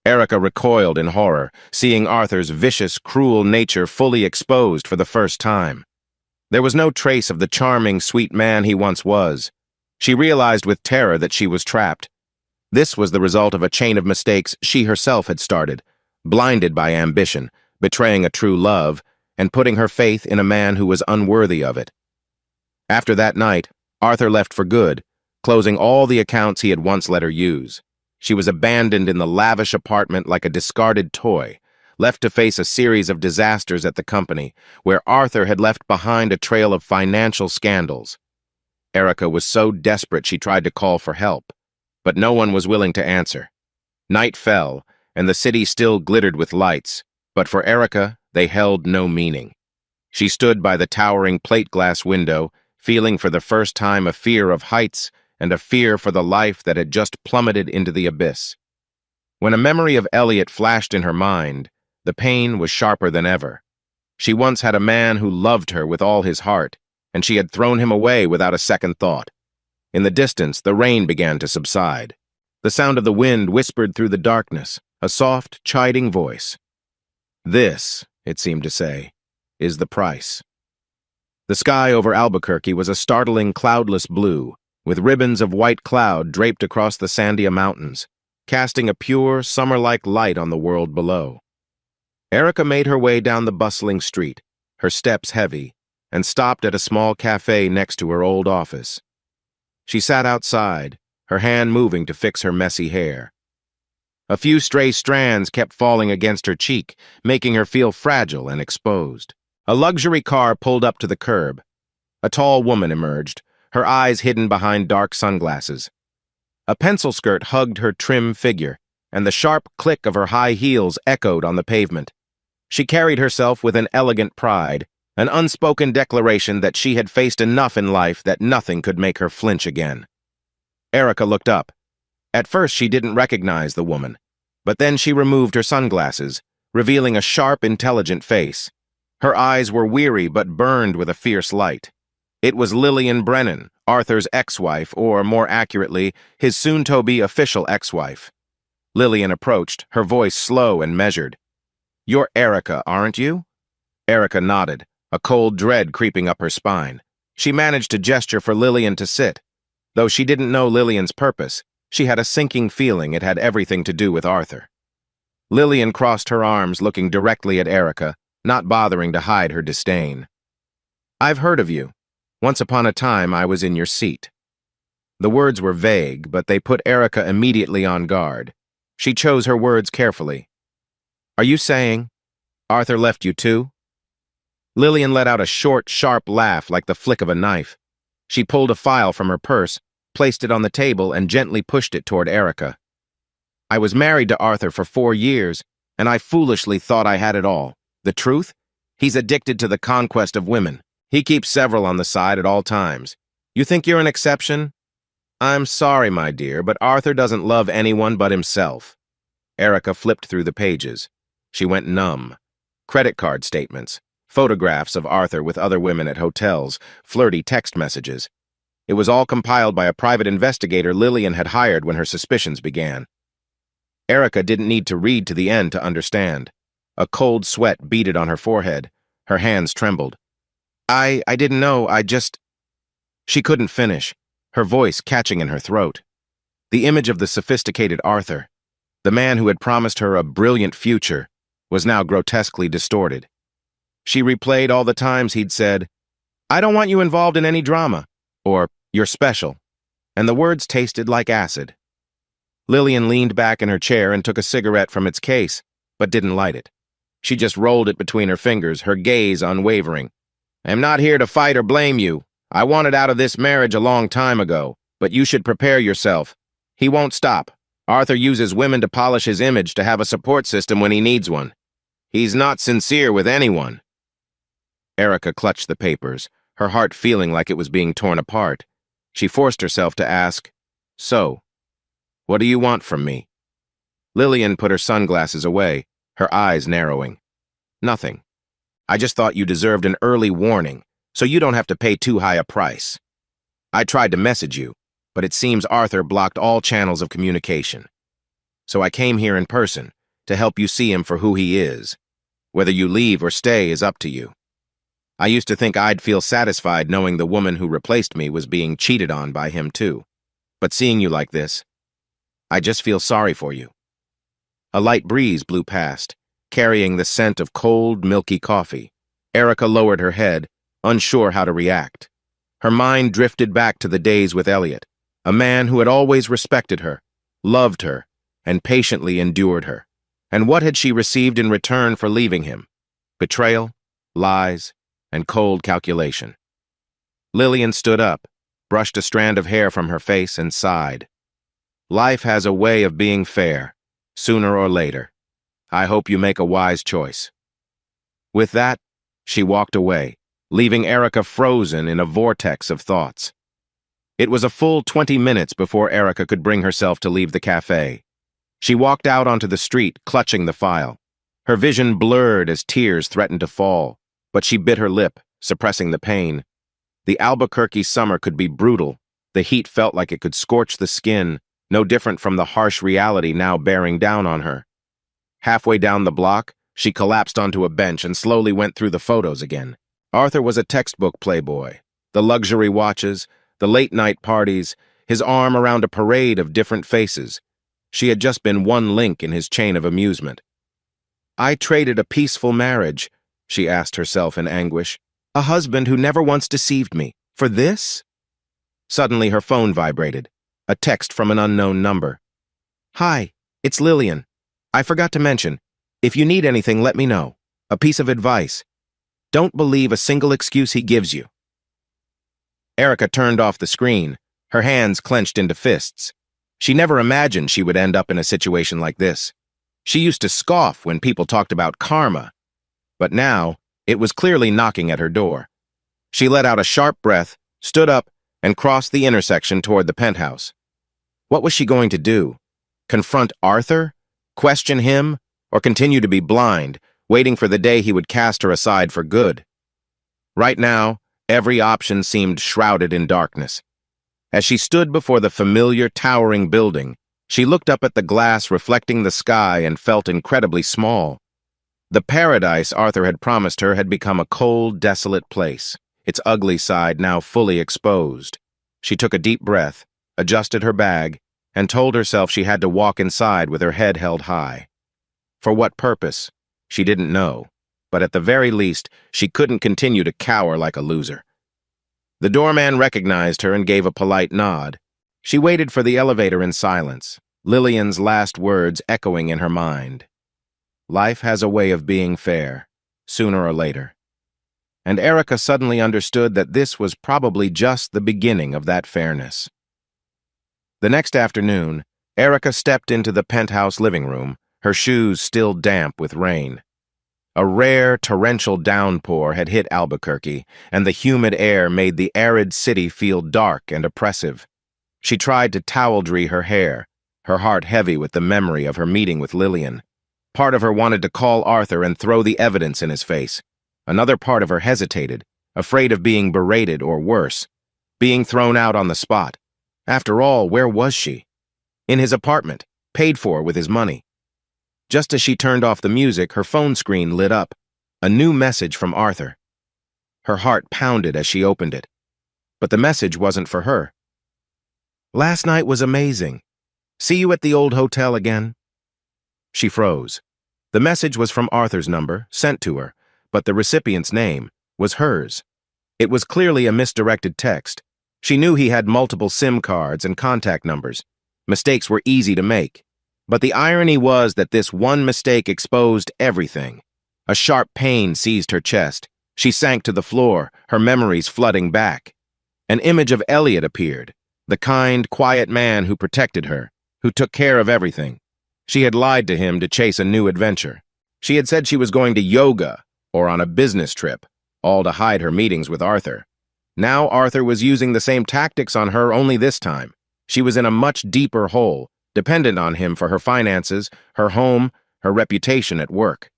Erica recoiled in horror, seeing Arthur's vicious, cruel nature fully exposed for the first time. There was no trace of the charming, sweet man he once was. She realized with terror that she was trapped. This was the result of a chain of mistakes she herself had started, blinded by ambition, betraying a true love, and putting her faith in a man who was unworthy of it. After that night, Arthur left for good, closing all the accounts he had once let her use. She was abandoned in the lavish apartment like a discarded toy, left to face a series of disasters at the company, where Arthur had left behind a trail of financial scandals. Erica was so desperate she tried to call for help, but no one was willing to answer. Night fell, and the city still glittered with lights, but for Erica, they held no meaning. She stood by the towering plate-glass window, feeling for the first time a fear of heights and a fear for the life that had just plummeted into the abyss. When a memory of Elliot flashed in her mind, the pain was sharper than ever. She once had a man who loved her with all his heart, and she had thrown him away without a second thought. In the distance, the rain began to subside. The sound of the wind whispered through the darkness, a soft, chiding voice. "This," it seemed to say, "is the price." The sky over Albuquerque was a startling cloudless blue, with ribbons of white cloud draped across the Sandia Mountains, casting a pure, summer-like light on the world below. Erica made her way down the bustling street, her steps heavy, and stopped at a small cafe next to her old office. She sat outside, her hand moving to fix her messy hair. A few stray strands kept falling against her cheek, making her feel fragile and exposed. A luxury car pulled up to the curb. A tall woman emerged, her eyes hidden behind dark sunglasses. A pencil skirt hugged her trim figure, and the sharp click of her high heels echoed on the pavement. She carried herself with an elegant pride, an unspoken declaration that she had faced enough in life that nothing could make her flinch again. Erica looked up. At first she didn't recognize the woman, but then she removed her sunglasses, revealing a sharp, intelligent face. Her eyes were weary but burned with a fierce light. It was Lillian Brennan, Arthur's ex-wife, or more accurately, his soon-to-be official ex-wife. Lillian approached, her voice slow and measured. "You're Erica, aren't you?" Erica nodded, a cold dread creeping up her spine. She managed to gesture for Lillian to sit. Though she didn't know Lillian's purpose, she had a sinking feeling it had everything to do with Arthur. Lillian crossed her arms, looking directly at Erica, not bothering to hide her disdain. "I've heard of you. Once upon a time, I was in your seat." The words were vague, but they put Erica immediately on guard. She chose her words carefully. "Are you saying Arthur left you too?" Lillian let out a short, sharp laugh like the flick of a knife. She pulled a file from her purse, placed it on the table, and gently pushed it toward Erica. "I was married to Arthur for 4 years, and I foolishly thought I had it all. The truth? He's addicted to the conquest of women. He keeps several on the side at all times. You think you're an exception? I'm sorry, my dear, but Arthur doesn't love anyone but himself." Erica flipped through the pages. She went numb. Credit card statements, photographs of Arthur with other women at hotels, flirty text messages. It was all compiled by a private investigator Lillian had hired when her suspicions began. Erica didn't need to read to the end to understand. A cold sweat beaded on her forehead. Her hands trembled. I didn't know, She couldn't finish, her voice catching in her throat. The image of the sophisticated Arthur, the man who had promised her a brilliant future, was now grotesquely distorted. She replayed all the times he'd said, "I don't want you involved in any drama," or "You're special," and the words tasted like acid. Lillian leaned back in her chair and took a cigarette from its case, but didn't light it. She just rolled it between her fingers, her gaze unwavering. "I'm not here to fight or blame you. I wanted out of this marriage a long time ago, but you should prepare yourself. He won't stop. Arthur uses women to polish his image to have a support system when he needs one. He's not sincere with anyone." Erica clutched the papers, her heart feeling like it was being torn apart. She forced herself to ask, "So, what do you want from me?" Lillian put her sunglasses away, her eyes narrowing. "Nothing. I just thought you deserved an early warning, so you don't have to pay too high a price. I tried to message you, but it seems Arthur blocked all channels of communication. So I came here in person, to help you see him for who he is. Whether you leave or stay is up to you. I used to think I'd feel satisfied knowing the woman who replaced me was being cheated on by him too. But seeing you like this, I just feel sorry for you." A light breeze blew past, carrying the scent of cold, milky coffee. Erica lowered her head, unsure how to react. Her mind drifted back to the days with Elliot, a man who had always respected her, loved her, and patiently endured her. And what had she received in return for leaving him? Betrayal, lies, and cold calculation. Lillian stood up, brushed a strand of hair from her face, and sighed. Life has a way of being fair, sooner or later. I hope you make a wise choice. With that, she walked away, leaving Erica frozen in a vortex of thoughts. It was a full 20 minutes before Erica could bring herself to leave the cafe. She walked out onto the street, clutching the file. Her vision blurred as tears threatened to fall, but she bit her lip, suppressing the pain. The Albuquerque summer could be brutal. The heat felt like it could scorch the skin, no different from the harsh reality now bearing down on her. Halfway down the block, she collapsed onto a bench and slowly went through the photos again. Arthur was a textbook playboy. The luxury watches, the late-night parties, his arm around a parade of different faces. She had just been one link in his chain of amusement. I traded a peaceful marriage, she asked herself in anguish. A husband who never once deceived me. For this? Suddenly her phone vibrated. A text from an unknown number. Hi, it's Lillian. I forgot to mention, if you need anything, let me know. A piece of advice. Don't believe a single excuse he gives you. Erica turned off the screen, her hands clenched into fists. She never imagined she would end up in a situation like this. She used to scoff when people talked about karma, but now it was clearly knocking at her door. She let out a sharp breath, stood up, and crossed the intersection toward the penthouse. What was she going to do? Confront Arthur? Question him? Or continue to be blind, waiting for the day he would cast her aside for good? Right now, every option seemed shrouded in darkness. As she stood before the familiar, towering building, she looked up at the glass reflecting the sky and felt incredibly small. The paradise Arthur had promised her had become a cold, desolate place, its ugly side now fully exposed. She took a deep breath, adjusted her bag, and told herself she had to walk inside with her head held high. For what purpose? She didn't know, but at the very least, she couldn't continue to cower like a loser. The doorman recognized her and gave a polite nod. She waited for the elevator in silence, Lillian's last words echoing in her mind. Life has a way of being fair, sooner or later. And Erica suddenly understood that this was probably just the beginning of that fairness. The next afternoon, Erica stepped into the penthouse living room, her shoes still damp with rain. A rare, torrential downpour had hit Albuquerque, and the humid air made the arid city feel dark and oppressive. She tried to towel-dry her hair, her heart heavy with the memory of her meeting with Lillian. Part of her wanted to call Arthur and throw the evidence in his face. Another part of her hesitated, afraid of being berated or worse, being thrown out on the spot. After all, where was she? In his apartment, paid for with his money. Just as she turned off the music, her phone screen lit up. A new message from Arthur. Her heart pounded as she opened it. But the message wasn't for her. Last night was amazing. See you at the old hotel again. She froze. The message was from Arthur's number, sent to her, but the recipient's name was hers. It was clearly a misdirected text. She knew he had multiple SIM cards and contact numbers. Mistakes were easy to make. But the irony was that this one mistake exposed everything. A sharp pain seized her chest. She sank to the floor, her memories flooding back. An image of Elliot appeared, the kind, quiet man who protected her, who took care of everything. She had lied to him to chase a new adventure. She had said she was going to yoga or on a business trip, all to hide her meetings with Arthur. Now Arthur was using the same tactics on her, only this time. She was in a much deeper hole, dependent on him for her finances, her home, her reputation at work.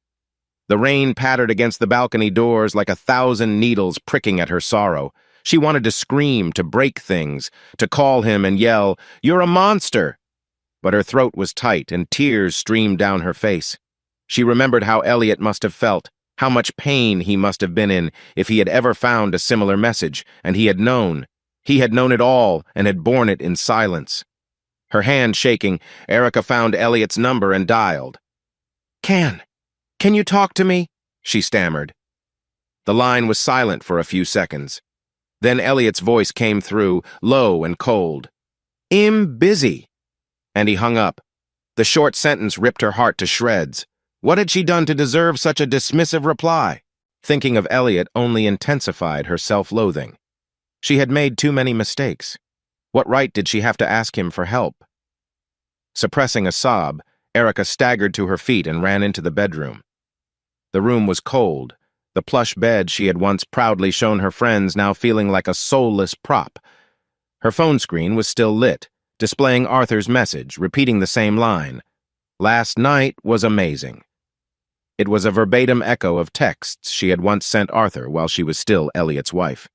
The rain pattered against the balcony doors like 1,000 needles pricking at her sorrow. She wanted to scream, to break things, to call him and yell, "You're a monster!" But her throat was tight and tears streamed down her face. She remembered how Elliot must have felt, how much pain he must have been in if he had ever found a similar message, and he had known. He had known it all and had borne it in silence. Her hand shaking, Erica found Elliot's number and dialed. Can you talk to me?" she stammered. The line was silent for a few seconds. Then Elliot's voice came through, low and cold. "I'm busy." And he hung up. The short sentence ripped her heart to shreds. What had she done to deserve such a dismissive reply? Thinking of Elliot only intensified her self-loathing. She had made too many mistakes. What right did she have to ask him for help? Suppressing a sob, Erica staggered to her feet and ran into the bedroom. The room was cold, the plush bed she had once proudly shown her friends now feeling like a soulless prop. Her phone screen was still lit, displaying Arthur's message, repeating the same line. Last night was amazing. It was a verbatim echo of texts she had once sent Arthur while she was still Elliot's wife.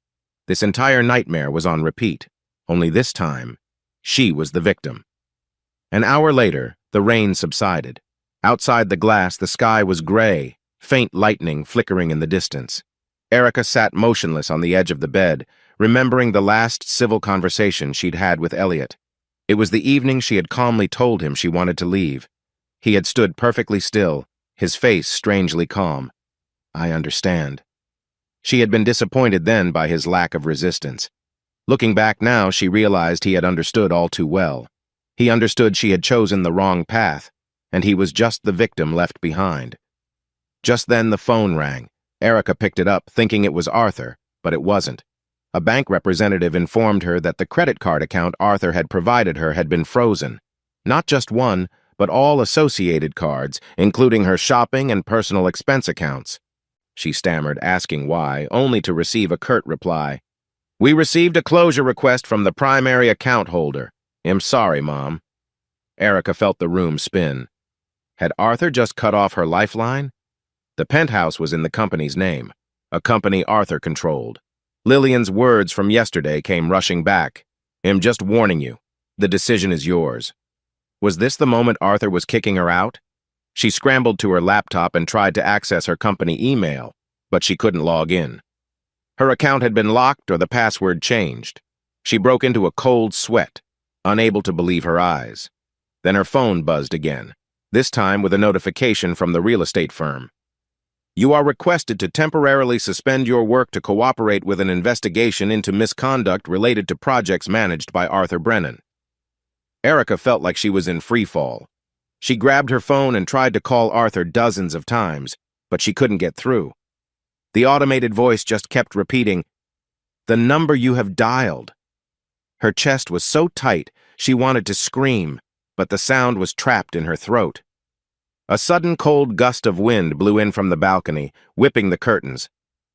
This entire nightmare was on repeat, only this time, she was the victim. An hour later, the rain subsided. Outside the glass, the sky was gray, faint lightning flickering in the distance. Erica sat motionless on the edge of the bed, remembering the last civil conversation she'd had with Elliot. It was the evening she had calmly told him she wanted to leave. He had stood perfectly still, his face strangely calm. "I understand." She had been disappointed then by his lack of resistance. Looking back now, she realized he had understood all too well. He understood she had chosen the wrong path, and he was just the victim left behind. Just then the phone rang. Erica picked it up, thinking it was Arthur, but it wasn't. A bank representative informed her that the credit card account Arthur had provided her had been frozen. Not just one, but all associated cards, including her shopping and personal expense accounts. She stammered, asking why, only to receive a curt reply. "We received a closure request from the primary account holder. I'm sorry, Mom." Erica felt the room spin. Had Arthur just cut off her lifeline? The penthouse was in the company's name, a company Arthur controlled. Lillian's words from yesterday came rushing back. "I'm just warning you. The decision is yours." Was this the moment Arthur was kicking her out? She scrambled to her laptop and tried to access her company email, but she couldn't log in. Her account had been locked or the password changed. She broke into a cold sweat, unable to believe her eyes. Then her phone buzzed again, this time with a notification from the real estate firm. "You are requested to temporarily suspend your work to cooperate with an investigation into misconduct related to projects managed by Arthur Brennan." Erica felt like she was in free fall. She grabbed her phone and tried to call Arthur dozens of times, but she couldn't get through. The automated voice just kept repeating, "The number you have dialed." Her chest was so tight she wanted to scream, but the sound was trapped in her throat. A sudden cold gust of wind blew in from the balcony, whipping the curtains.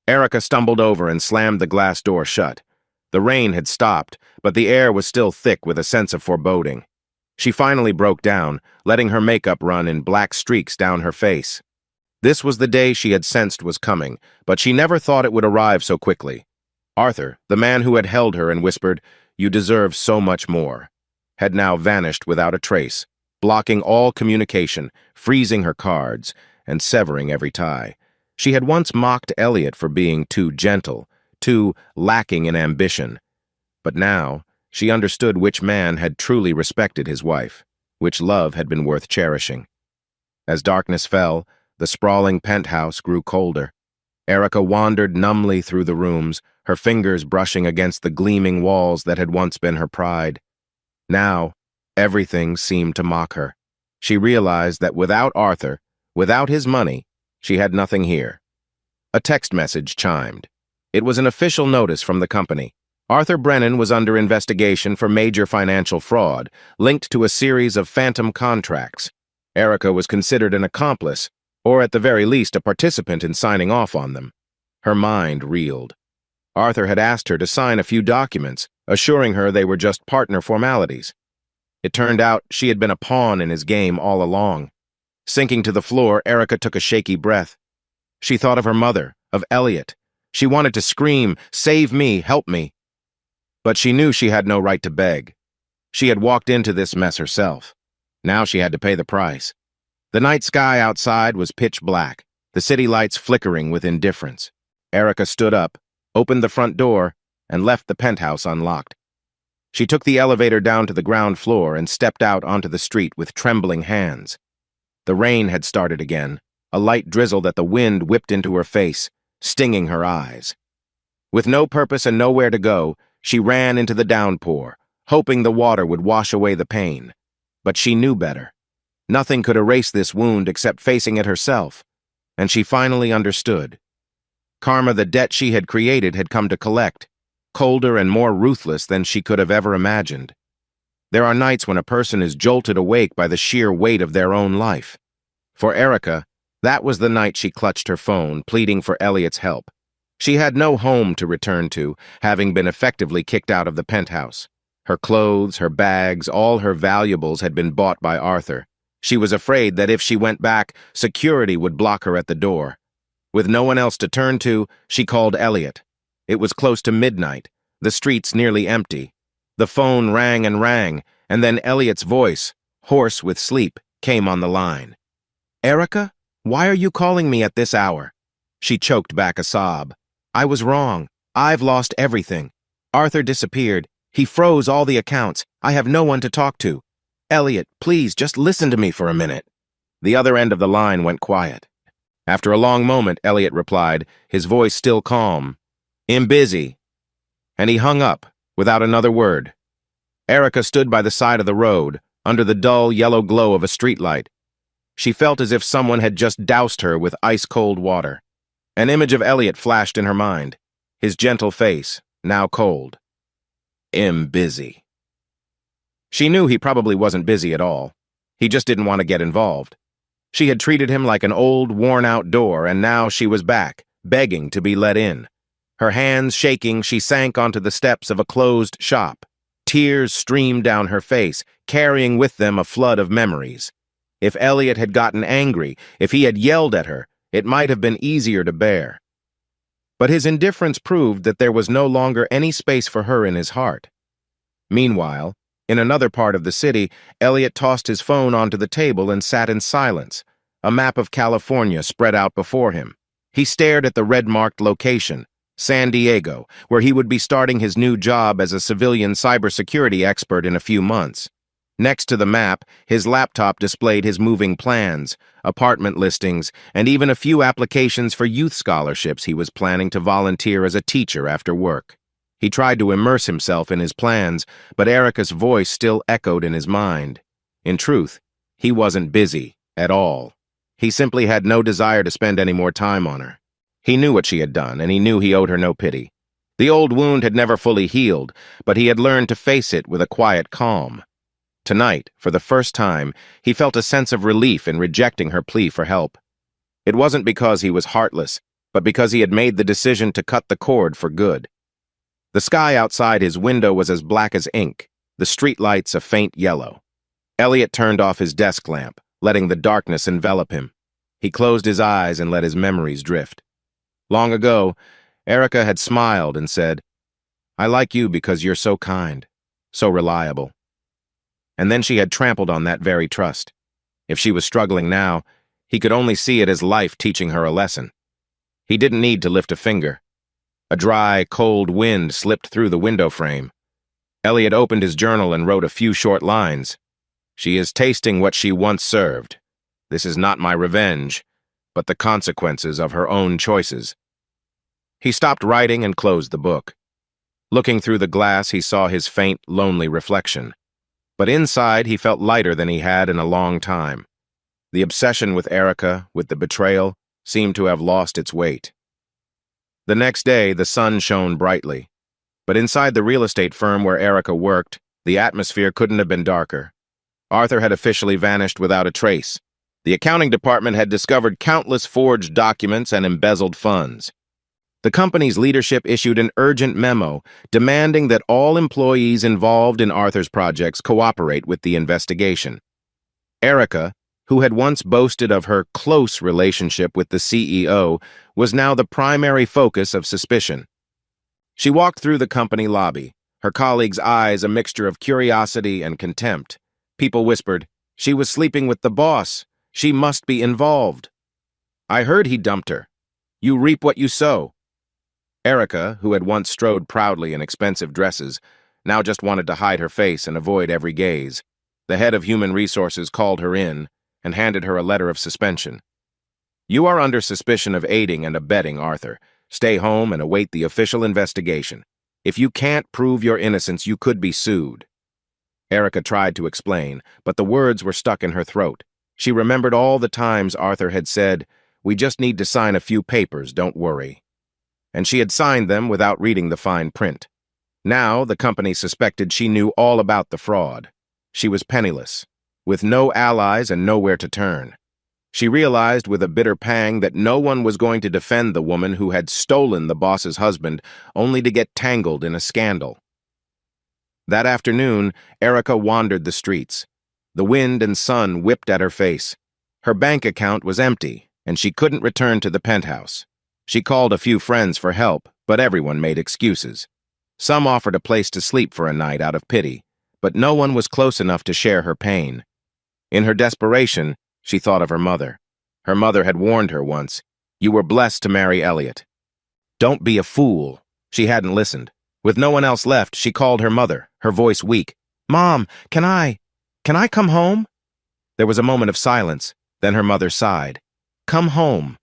Erica stumbled over and slammed the glass door shut. The rain had stopped, but the air was still thick with a sense of foreboding. She finally broke down, letting her makeup run in black streaks down her face. This was the day she had sensed was coming, but she never thought it would arrive so quickly. Arthur, the man who had held her and whispered, "You deserve so much more," had now vanished without a trace, blocking all communication, freezing her cards, and severing every tie. She had once mocked Elliot for being too gentle, too lacking in ambition. But now, she understood which man had truly respected his wife, which love had been worth cherishing. As darkness fell, the sprawling penthouse grew colder. Erica wandered numbly through the rooms, her fingers brushing against the gleaming walls that had once been her pride. Now, everything seemed to mock her. She realized that without Arthur, without his money, she had nothing here. A text message chimed. It was an official notice from the company. Arthur Brennan was under investigation for major financial fraud, linked to a series of phantom contracts. Erica was considered an accomplice, or at the very least a participant in signing off on them. Her mind reeled. Arthur had asked her to sign a few documents, assuring her they were just partner formalities. It turned out she had been a pawn in his game all along. Sinking to the floor, Erica took a shaky breath. She thought of her mother, of Elliot. She wanted to scream, "Save me, help me." But she knew she had no right to beg. She had walked into this mess herself. Now she had to pay the price. The night sky outside was pitch black, the city lights flickering with indifference. Erica stood up, opened the front door, and left the penthouse unlocked. She took the elevator down to the ground floor and stepped out onto the street with trembling hands. The rain had started again, a light drizzle that the wind whipped into her face, stinging her eyes. With no purpose and nowhere to go, she ran into the downpour, hoping the water would wash away the pain. But she knew better. Nothing could erase this wound except facing it herself, and she finally understood. Karma, the debt she had created, had come to collect, colder and more ruthless than she could have ever imagined. There are nights when a person is jolted awake by the sheer weight of their own life. For Erica, that was the night she clutched her phone, pleading for Elliot's help. She had no home to return to, having been effectively kicked out of the penthouse. Her clothes, her bags, all her valuables had been bought by Arthur. She was afraid that if she went back, security would block her at the door. With no one else to turn to, she called Elliot. It was close to midnight, the streets nearly empty. The phone rang, and then Elliot's voice, hoarse with sleep, came on the line. "Erica, why are you calling me at this hour?" She choked back a sob. "I was wrong. I've lost everything. Arthur disappeared. He froze all the accounts. I have no one to talk to. Elliot, please, just listen to me for a minute." The other end of the line went quiet. After a long moment, Elliot replied, his voice still calm. "I'm busy." And he hung up, without another word. Erica stood by the side of the road, under the dull yellow glow of a streetlight. She felt as if someone had just doused her with ice-cold water. An image of Elliot flashed in her mind, his gentle face, now cold. "I'm busy." She knew he probably wasn't busy at all. He just didn't want to get involved. She had treated him like an old, worn-out door, and now she was back, begging to be let in. Her hands shaking, she sank onto the steps of a closed shop. Tears streamed down her face, carrying with them a flood of memories. If Elliot had gotten angry, if he had yelled at her, it might have been easier to bear. But his indifference proved that there was no longer any space for her in his heart. Meanwhile, in another part of the city, Elliot tossed his phone onto the table and sat in silence, a map of California spread out before him. He stared at the red-marked location, San Diego, where he would be starting his new job as a civilian cybersecurity expert in a few months. Next to the map, his laptop displayed his moving plans, apartment listings, and even a few applications for youth scholarships he was planning to volunteer as a teacher after work. He tried to immerse himself in his plans, but Erica's voice still echoed in his mind. In truth, he wasn't busy at all. He simply had no desire to spend any more time on her. He knew what she had done, and he knew he owed her no pity. The old wound had never fully healed, but he had learned to face it with a quiet calm. Tonight, for the first time, he felt a sense of relief in rejecting her plea for help. It wasn't because he was heartless, but because he had made the decision to cut the cord for good. The sky outside his window was as black as ink, the streetlights a faint yellow. Elliot turned off his desk lamp, letting the darkness envelop him. He closed his eyes and let his memories drift. Long ago, Erica had smiled and said, "I like you because you're so kind, so reliable." And then she had trampled on that very trust. If she was struggling now, he could only see it as life teaching her a lesson. He didn't need to lift a finger. A dry, cold wind slipped through the window frame. Elliot opened his journal and wrote a few short lines. "She is tasting what she once served. This is not my revenge, but the consequences of her own choices." He stopped writing and closed the book. Looking through the glass, he saw his faint, lonely reflection. But inside, he felt lighter than he had in a long time. The obsession with Erica, with the betrayal, seemed to have lost its weight. The next day, the sun shone brightly. But inside the real estate firm where Erica worked, the atmosphere couldn't have been darker. Arthur had officially vanished without a trace. The accounting department had discovered countless forged documents and embezzled funds. The company's leadership issued an urgent memo demanding that all employees involved in Arthur's projects cooperate with the investigation. Erica, who had once boasted of her close relationship with the CEO, was now the primary focus of suspicion. She walked through the company lobby, her colleagues' eyes a mixture of curiosity and contempt. People whispered, "She was sleeping with the boss. She must be involved." "I heard he dumped her. You reap what you sow." Erica, who had once strode proudly in expensive dresses, now just wanted to hide her face and avoid every gaze. The head of Human Resources called her in and handed her a letter of suspension. "You are under suspicion of aiding and abetting Arthur. Stay home and await the official investigation. If you can't prove your innocence, you could be sued." Erica tried to explain, but the words were stuck in her throat. She remembered all the times Arthur had said, "We just need to sign a few papers, don't worry." And she had signed them without reading the fine print. Now the company suspected she knew all about the fraud. She was penniless, with no allies and nowhere to turn. She realized with a bitter pang that no one was going to defend the woman who had stolen the boss's husband only to get tangled in a scandal. That afternoon, Erica wandered the streets. The wind and sun whipped at her face. Her bank account was empty, and she couldn't return to the penthouse. She called a few friends for help, but everyone made excuses. Some offered a place to sleep for a night out of pity, but no one was close enough to share her pain. In her desperation, she thought of her mother. Her mother had warned her once, "You were blessed to marry Elliot." "Don't be a fool." She hadn't listened. With no one else left, she called her mother, her voice weak. "Mom, can I come home?" There was a moment of silence, then her mother sighed. "Come home."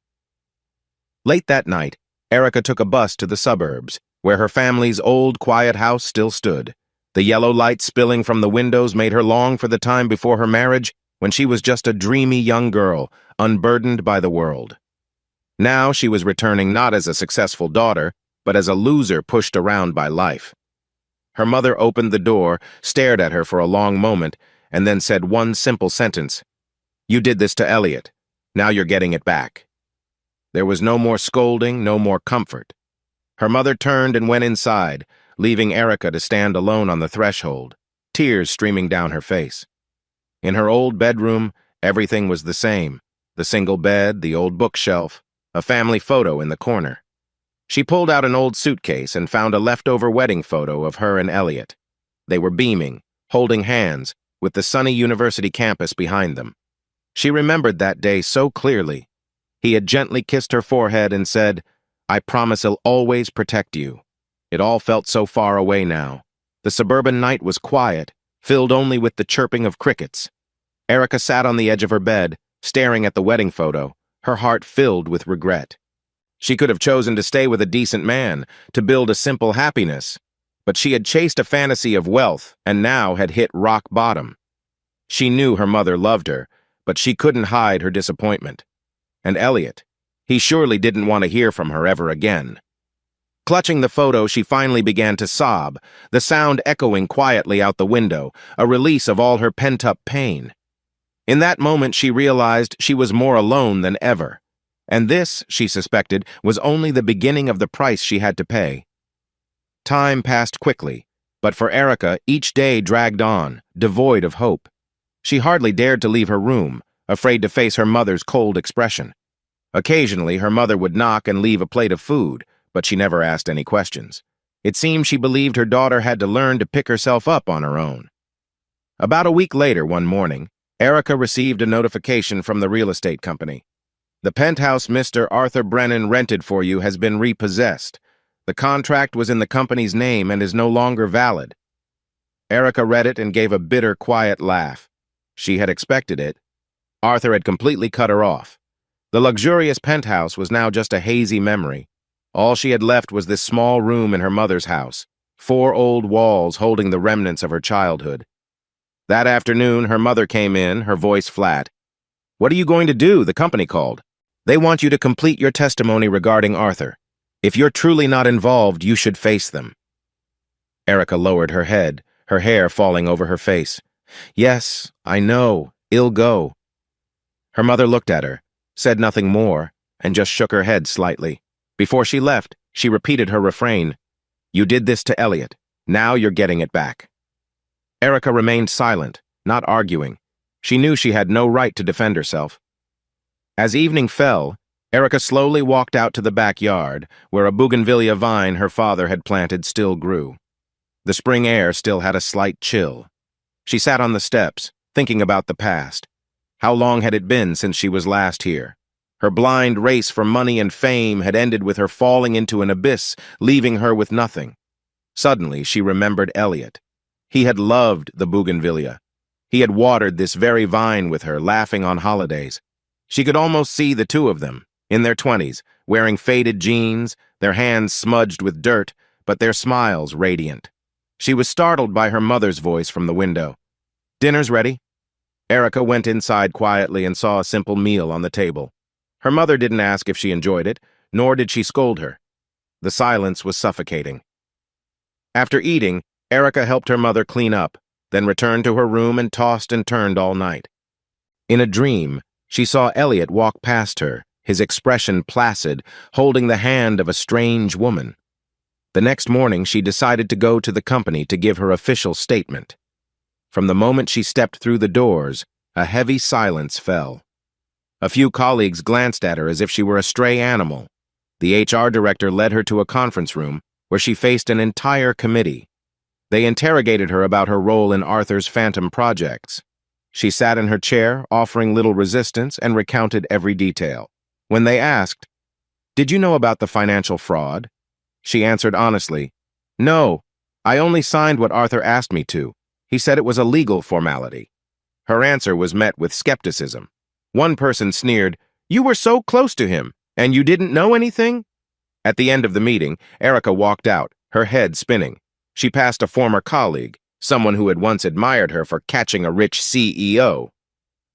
Late that night, Erica took a bus to the suburbs, where her family's old, quiet house still stood. The yellow light spilling from the windows made her long for the time before her marriage, when she was just a dreamy young girl, unburdened by the world. Now she was returning not as a successful daughter, but as a loser pushed around by life. Her mother opened the door, stared at her for a long moment, and then said one simple sentence: "You did this to Elliot. Now you're getting it back." There was no more scolding, no more comfort. Her mother turned and went inside, leaving Erica to stand alone on the threshold, tears streaming down her face. In her old bedroom, everything was the same: the single bed, the old bookshelf, a family photo in the corner. She pulled out an old suitcase and found a leftover wedding photo of her and Elliot. They were beaming, holding hands, with the sunny university campus behind them. She remembered that day so clearly. He had gently kissed her forehead and said, "I promise I'll always protect you." It all felt so far away now. The suburban night was quiet, filled only with the chirping of crickets. Erica sat on the edge of her bed, staring at the wedding photo, her heart filled with regret. She could have chosen to stay with a decent man, to build a simple happiness, but she had chased a fantasy of wealth and now had hit rock bottom. She knew her mother loved her, but she couldn't hide her disappointment. And Elliot, he surely didn't want to hear from her ever again. Clutching the photo, she finally began to sob, the sound echoing quietly out the window, a release of all her pent-up pain. In that moment, she realized she was more alone than ever. And this, she suspected, was only the beginning of the price she had to pay. Time passed quickly, but for Erica, each day dragged on, devoid of hope. She hardly dared to leave her room, afraid to face her mother's cold expression. Occasionally, her mother would knock and leave a plate of food, but she never asked any questions. It seemed she believed her daughter had to learn to pick herself up on her own. About a week later, one morning, Erica received a notification from the real estate company. "The penthouse Mr. Arthur Brennan rented for you has been repossessed. The contract was in the company's name and is no longer valid." Erica read it and gave a bitter, quiet laugh. She had expected it. Arthur had completely cut her off. The luxurious penthouse was now just a hazy memory. All she had left was this small room in her mother's house, 4 old walls holding the remnants of her childhood. That afternoon, her mother came in, her voice flat. "What are you going to do?" the company called. "They want you to complete your testimony regarding Arthur. If you're truly not involved, you should face them." Erica lowered her head, her hair falling over her face. "Yes, I know. I'll go." Her mother looked at her, said nothing more, and just shook her head slightly. Before she left, she repeated her refrain, "You did this to Elliot. Now you're getting it back." Erica remained silent, not arguing. She knew she had no right to defend herself. As evening fell, Erica slowly walked out to the backyard, where a bougainvillea vine her father had planted still grew. The spring air still had a slight chill. She sat on the steps, thinking about the past. How long had it been since she was last here? Her blind race for money and fame had ended with her falling into an abyss, leaving her with nothing. Suddenly, she remembered Elliot. He had loved the bougainvillea. He had watered this very vine with her, laughing on holidays. She could almost see the two of them, in their 20s, wearing faded jeans, their hands smudged with dirt, but their smiles radiant. She was startled by her mother's voice from the window. "Dinner's ready." Erica went inside quietly and saw a simple meal on the table. Her mother didn't ask if she enjoyed it, nor did she scold her. The silence was suffocating. After eating, Erica helped her mother clean up, then returned to her room and tossed and turned all night. In a dream, she saw Elliot walk past her, his expression placid, holding the hand of a strange woman. The next morning, she decided to go to the company to give her official statement. From the moment she stepped through the doors, a heavy silence fell. A few colleagues glanced at her as if she were a stray animal. The HR director led her to a conference room where she faced an entire committee. They interrogated her about her role in Arthur's phantom projects. She sat in her chair, offering little resistance, and recounted every detail. When they asked, "Did you know about the financial fraud?" she answered honestly, "No, I only signed what Arthur asked me to. He said it was a legal formality." Her answer was met with skepticism. One person sneered, "You were so close to him, and you didn't know anything?" At the end of the meeting, Erica walked out, her head spinning. She passed a former colleague, someone who had once admired her for catching a rich CEO.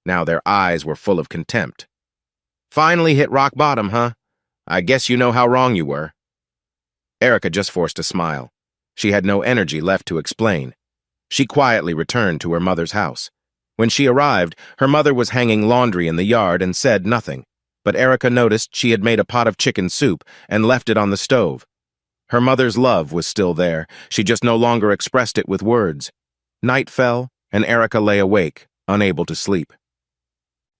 Now their eyes were full of contempt. "Finally hit rock bottom, huh? I guess you know how wrong you were." Erica just forced a smile. She had no energy left to explain. She quietly returned to her mother's house. When she arrived, her mother was hanging laundry in the yard and said nothing, but Erica noticed she had made a pot of chicken soup and left it on the stove. Her mother's love was still there, she just no longer expressed it with words. Night fell, and Erica lay awake, unable to sleep.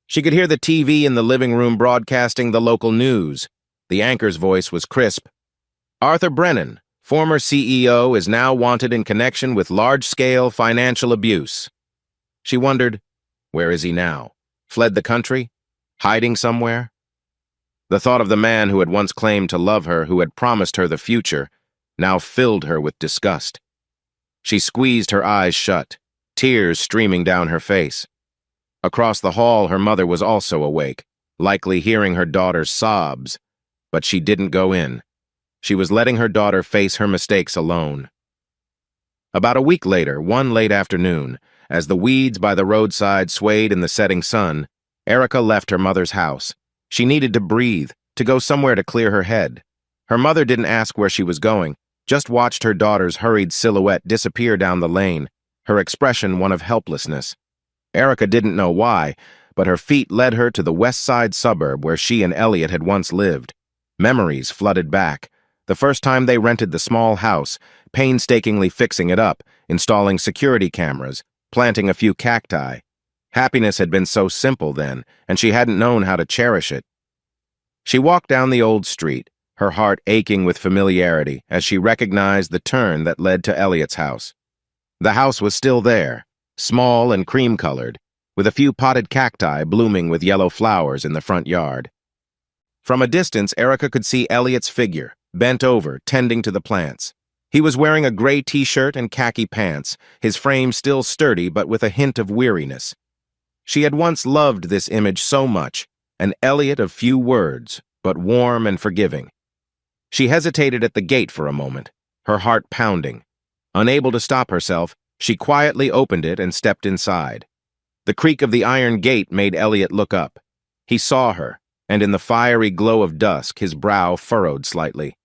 She could hear the TV in the living room broadcasting the local news. The anchor's voice was crisp. "Arthur Brennan, former CEO, is now wanted in connection with large-scale financial abuse." She wondered, where is he now? Fled the country? Hiding somewhere? The thought of the man who had once claimed to love her, who had promised her the future, now filled her with disgust. She squeezed her eyes shut, tears streaming down her face. Across the hall, her mother was also awake, likely hearing her daughter's sobs, but she didn't go in. She was letting her daughter face her mistakes alone. About a week later, one late afternoon, as the weeds by the roadside swayed in the setting sun, Erica left her mother's house. She needed to breathe, to go somewhere to clear her head. Her mother didn't ask where she was going, just watched her daughter's hurried silhouette disappear down the lane, her expression one of helplessness. Erica didn't know why, but her feet led her to the west side suburb where she and Elliot had once lived. Memories flooded back. The first time they rented the small house, painstakingly fixing it up, installing security cameras, planting a few cacti. Happiness had been so simple then, and she hadn't known how to cherish it. She walked down the old street, her heart aching with familiarity as she recognized the turn that led to Elliot's house. The house was still there, small and cream-colored, with a few potted cacti blooming with yellow flowers in the front yard. From a distance, Erica could see Elliot's figure, bent over, tending to the plants. He was wearing a gray t-shirt and khaki pants, his frame still sturdy but with a hint of weariness. She had once loved this image so much, an Elliot of few words, but warm and forgiving. She hesitated at the gate for a moment, her heart pounding. Unable to stop herself, she quietly opened it and stepped inside. The creak of the iron gate made Elliot look up. He saw her, and in the fiery glow of dusk, his brow furrowed slightly.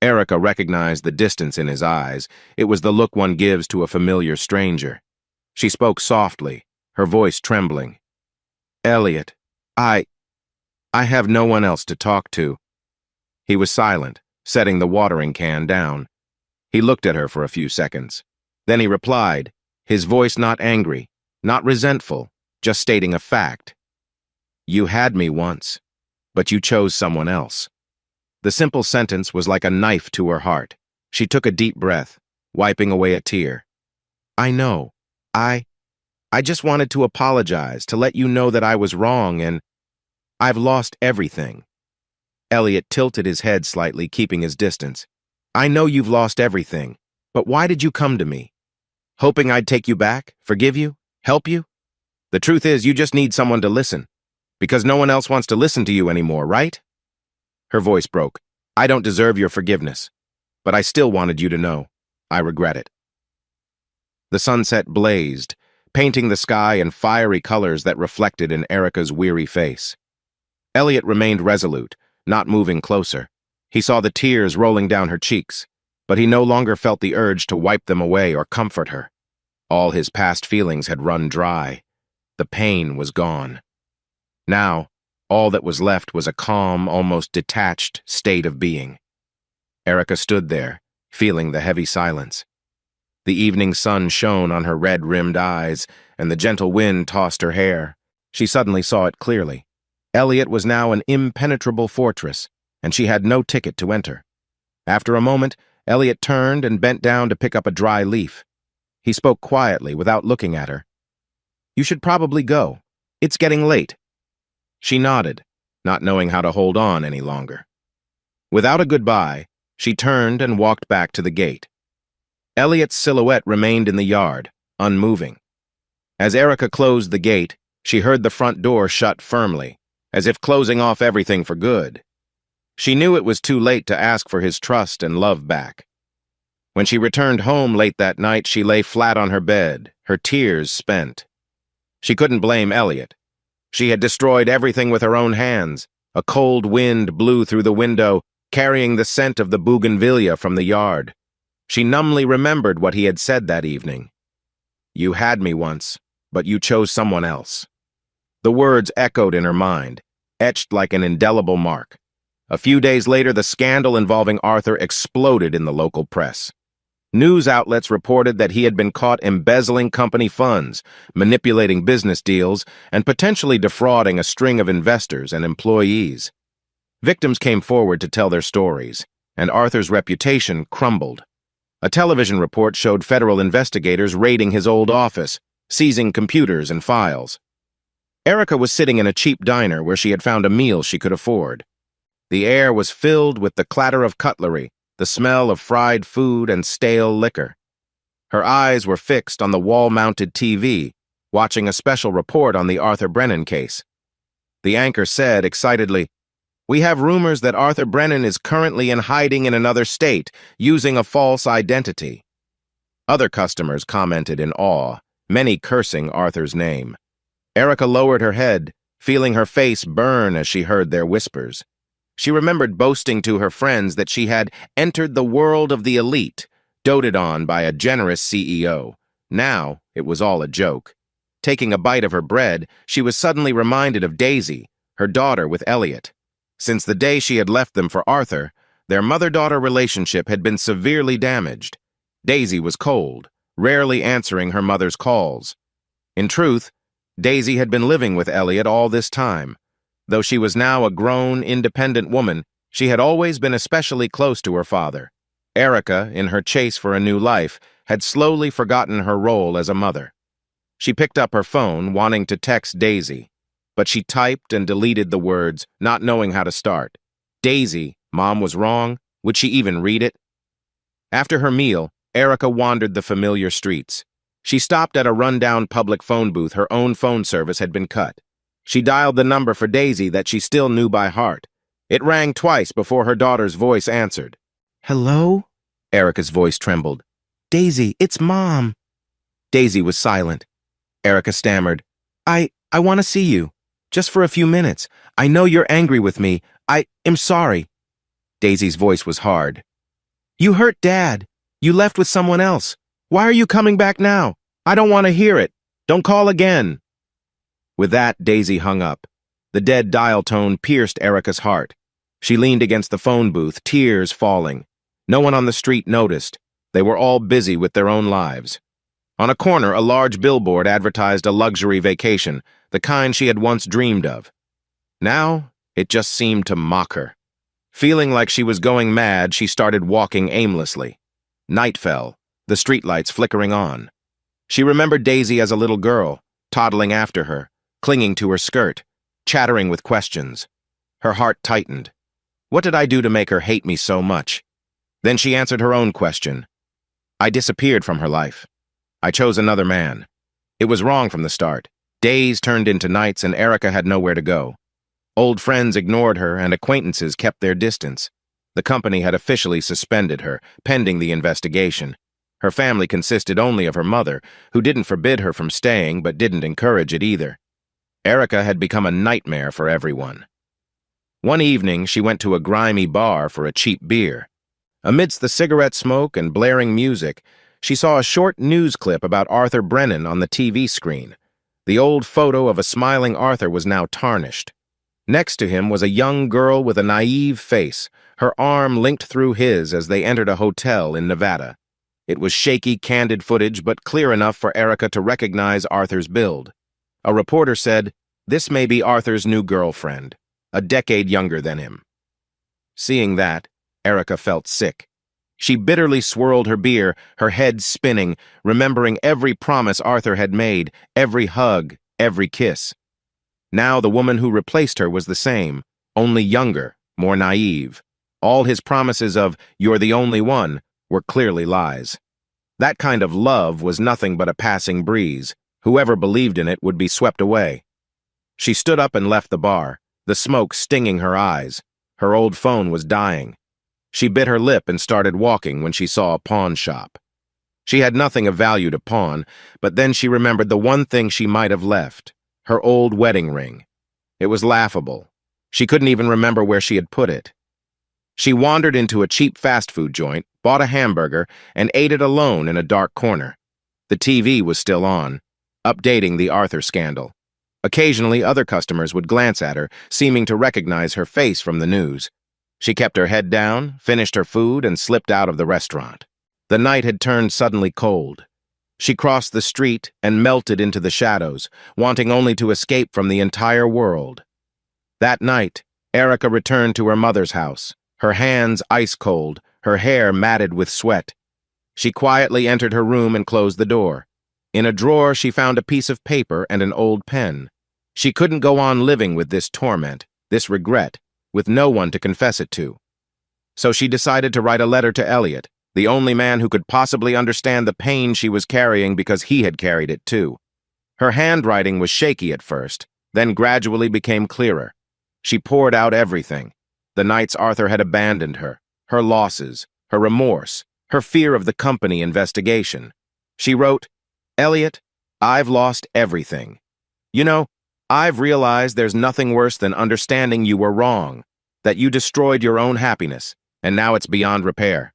Erica recognized the distance in his eyes. It was the look one gives to a familiar stranger. She spoke softly, her voice trembling. "Elliot, I have no one else to talk to." He was silent, setting the watering can down. He looked at her for a few seconds. Then he replied, his voice not angry, not resentful, just stating a fact. "You had me once, but you chose someone else." The simple sentence was like a knife to her heart. She took a deep breath, wiping away a tear. "I know. I just wanted to apologize, to let you know that I was wrong, and I've lost everything." Elliot tilted his head slightly, keeping his distance. "I know you've lost everything, but why did you come to me? Hoping I'd take you back, forgive you, help you? The truth is, you just need someone to listen, because no one else wants to listen to you anymore, right?" Her voice broke. I don't deserve your forgiveness, but I still wanted you to know. I regret it. The sunset blazed, painting the sky in fiery colors that reflected in Erica's weary face. Elliot remained resolute, not moving closer. He saw the tears rolling down her cheeks, but he no longer felt the urge to wipe them away or comfort her. All his past feelings had run dry. The pain was gone. Now, all that was left was a calm, almost detached state of being. Erica stood there, feeling the heavy silence. The evening sun shone on her red-rimmed eyes, and the gentle wind tossed her hair. She suddenly saw it clearly. Elliot was now an impenetrable fortress, and she had no ticket to enter. After a moment, Elliot turned and bent down to pick up a dry leaf. He spoke quietly, without looking at her. "You should probably go. It's getting late." She nodded, not knowing how to hold on any longer. Without a goodbye, she turned and walked back to the gate. Elliot's silhouette remained in the yard, unmoving. As Erica closed the gate, she heard the front door shut firmly, as if closing off everything for good. She knew it was too late to ask for his trust and love back. When she returned home late that night, she lay flat on her bed, her tears spent. She couldn't blame Elliot. She had destroyed everything with her own hands. A cold wind blew through the window, carrying the scent of the bougainvillea from the yard. She numbly remembered what he had said that evening. "You had me once, but you chose someone else." The words echoed in her mind, etched like an indelible mark. A few days later, the scandal involving Arthur exploded in the local press. News outlets reported that he had been caught embezzling company funds, manipulating business deals, and potentially defrauding a string of investors and employees. Victims came forward to tell their stories, and Arthur's reputation crumbled. A television report showed federal investigators raiding his old office, seizing computers and files. Erica was sitting in a cheap diner where she had found a meal she could afford. The air was filled with the clatter of cutlery, the smell of fried food and stale liquor. Her eyes were fixed on the wall-mounted TV, watching a special report on the Arthur Brennan case. The anchor said excitedly, "We have rumors that Arthur Brennan is currently in hiding in another state, using a false identity." Other customers commented in awe, many cursing Arthur's name. Erica lowered her head, feeling her face burn as she heard their whispers. She remembered boasting to her friends that she had entered the world of the elite, doted on by a generous CEO. Now, it was all a joke. Taking a bite of her bread, she was suddenly reminded of Daisy, her daughter with Elliot. Since the day she had left them for Arthur, their mother-daughter relationship had been severely damaged. Daisy was cold, rarely answering her mother's calls. In truth, Daisy had been living with Elliot all this time. Though she was now a grown, independent woman, she had always been especially close to her father. Erica, in her chase for a new life, had slowly forgotten her role as a mother. She picked up her phone, wanting to text Daisy, but she typed and deleted the words, not knowing how to start. Daisy, Mom was wrong. Would she even read it? After her meal, Erica wandered the familiar streets. She stopped at a rundown public phone booth. Her own phone service had been cut. She dialed the number for Daisy that she still knew by heart. It rang twice before her daughter's voice answered. "Hello?" Erica's voice trembled. "Daisy, it's Mom." Daisy was silent. Erica stammered. I want to see you. Just for a few minutes. I know you're angry with me. I am sorry." Daisy's voice was hard. "You hurt Dad. You left with someone else. Why are you coming back now? I don't want to hear it. Don't call again." With that, Daisy hung up. The dead dial tone pierced Erica's heart. She leaned against the phone booth, tears falling. No one on the street noticed. They were all busy with their own lives. On a corner, a large billboard advertised a luxury vacation, the kind she had once dreamed of. Now, it just seemed to mock her. Feeling like she was going mad, she started walking aimlessly. Night fell, the streetlights flickering on. She remembered Daisy as a little girl, toddling after her, clinging to her skirt, chattering with questions. Her heart tightened. What did I do to make her hate me so much? Then she answered her own question. I disappeared from her life. I chose another man. It was wrong from the start. Days turned into nights and Erica had nowhere to go. Old friends ignored her and acquaintances kept their distance. The company had officially suspended her, pending the investigation. Her family consisted only of her mother, who didn't forbid her from staying but didn't encourage it either. Erica had become a nightmare for everyone. One evening, she went to a grimy bar for a cheap beer. Amidst the cigarette smoke and blaring music, she saw a short news clip about Arthur Brennan on the TV screen. The old photo of a smiling Arthur was now tarnished. Next to him was a young girl with a naive face, her arm linked through his as they entered a hotel in Nevada. It was shaky, candid footage, but clear enough for Erica to recognize Arthur's build. A reporter said, "This may be Arthur's new girlfriend, a decade younger than him." Seeing that, Erica felt sick. She bitterly swirled her beer, her head spinning, remembering every promise Arthur had made, every hug, every kiss. Now the woman who replaced her was the same, only younger, more naive. All his promises of, "You're the only one," were clearly lies. That kind of love was nothing but a passing breeze. Whoever believed in it would be swept away. She stood up and left the bar, the smoke stinging her eyes. Her old phone was dying. She bit her lip and started walking when she saw a pawn shop. She had nothing of value to pawn, but then she remembered the one thing she might have left, her old wedding ring. It was laughable. She couldn't even remember where she had put it. She wandered into a cheap fast food joint, bought a hamburger, and ate it alone in a dark corner. The TV was still on, updating the Arthur scandal. Occasionally, other customers would glance at her, seeming to recognize her face from the news. She kept her head down, finished her food, and slipped out of the restaurant. The night had turned suddenly cold. She crossed the street and melted into the shadows, wanting only to escape from the entire world. That night, Erica returned to her mother's house, her hands ice-cold, her hair matted with sweat. She quietly entered her room and closed the door. In a drawer, she found a piece of paper and an old pen. She couldn't go on living with this torment, this regret, with no one to confess it to. So she decided to write a letter to Elliot, the only man who could possibly understand the pain she was carrying because he had carried it too. Her handwriting was shaky at first, then gradually became clearer. She poured out everything: the nights Arthur had abandoned her, her losses, her remorse, her fear of the company investigation. She wrote, "Elliot, I've lost everything. You know, I've realized there's nothing worse than understanding you were wrong, that you destroyed your own happiness, and now it's beyond repair.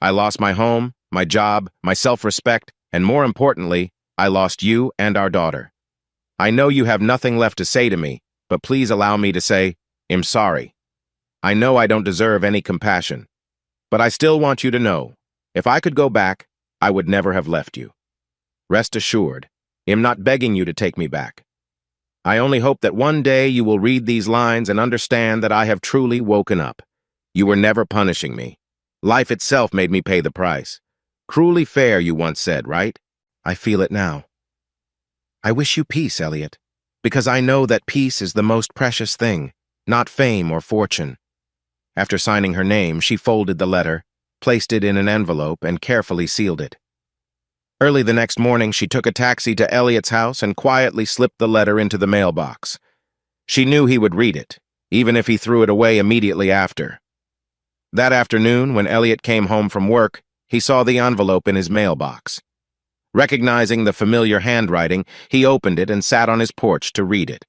I lost my home, my job, my self-respect, and more importantly, I lost you and our daughter. I know you have nothing left to say to me, but please allow me to say, I'm sorry. I know I don't deserve any compassion, but I still want you to know, if I could go back, I would never have left you. Rest assured, I'm not begging you to take me back. I only hope that one day you will read these lines and understand that I have truly woken up. You were never punishing me. Life itself made me pay the price. Cruelly fair, you once said, right? I feel it now. I wish you peace, Elliot, because I know that peace is the most precious thing, not fame or fortune." After signing her name, she folded the letter, placed it in an envelope, and carefully sealed it. Early the next morning, she took a taxi to Elliot's house and quietly slipped the letter into the mailbox. She knew he would read it, even if he threw it away immediately after. That afternoon, when Elliot came home from work, he saw the envelope in his mailbox. Recognizing the familiar handwriting, he opened it and sat on his porch to read it.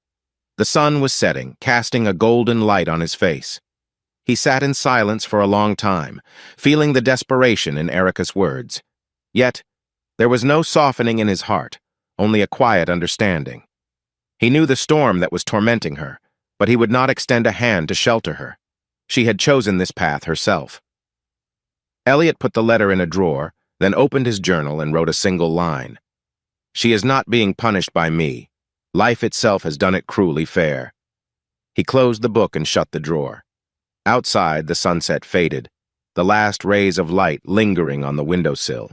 The sun was setting, casting a golden light on his face. He sat in silence for a long time, feeling the desperation in Erica's words. Yet, there was no softening in his heart, only a quiet understanding. He knew the storm that was tormenting her, but he would not extend a hand to shelter her. She had chosen this path herself. Elliot put the letter in a drawer, then opened his journal and wrote a single line. "She is not being punished by me. Life itself has done it cruelly fair." He closed the book and shut the drawer. Outside, the sunset faded, the last rays of light lingering on the windowsill.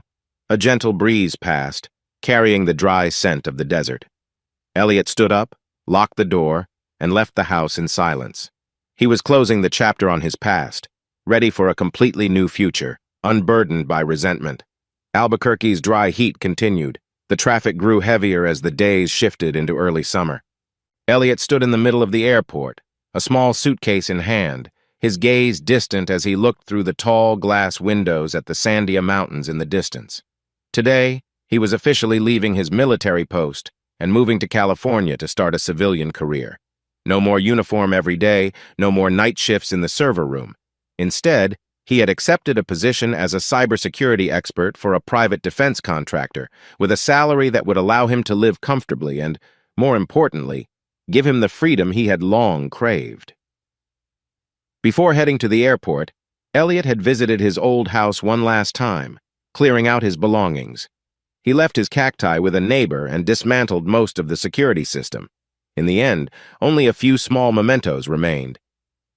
A gentle breeze passed, carrying the dry scent of the desert. Elliot stood up, locked the door, and left the house in silence. He was closing the chapter on his past, ready for a completely new future, unburdened by resentment. Albuquerque's dry heat continued. The traffic grew heavier as the days shifted into early summer. Elliot stood in the middle of the airport, a small suitcase in hand, his gaze distant as he looked through the tall glass windows at the Sandia Mountains in the distance. Today, he was officially leaving his military post and moving to California to start a civilian career. No more uniform every day, no more night shifts in the server room. Instead, he had accepted a position as a cybersecurity expert for a private defense contractor, with a salary that would allow him to live comfortably and, more importantly, give him the freedom he had long craved. Before heading to the airport, Elliot had visited his old house one last time, clearing out his belongings. He left his cacti with a neighbor and dismantled most of the security system. In the end, only a few small mementos remained.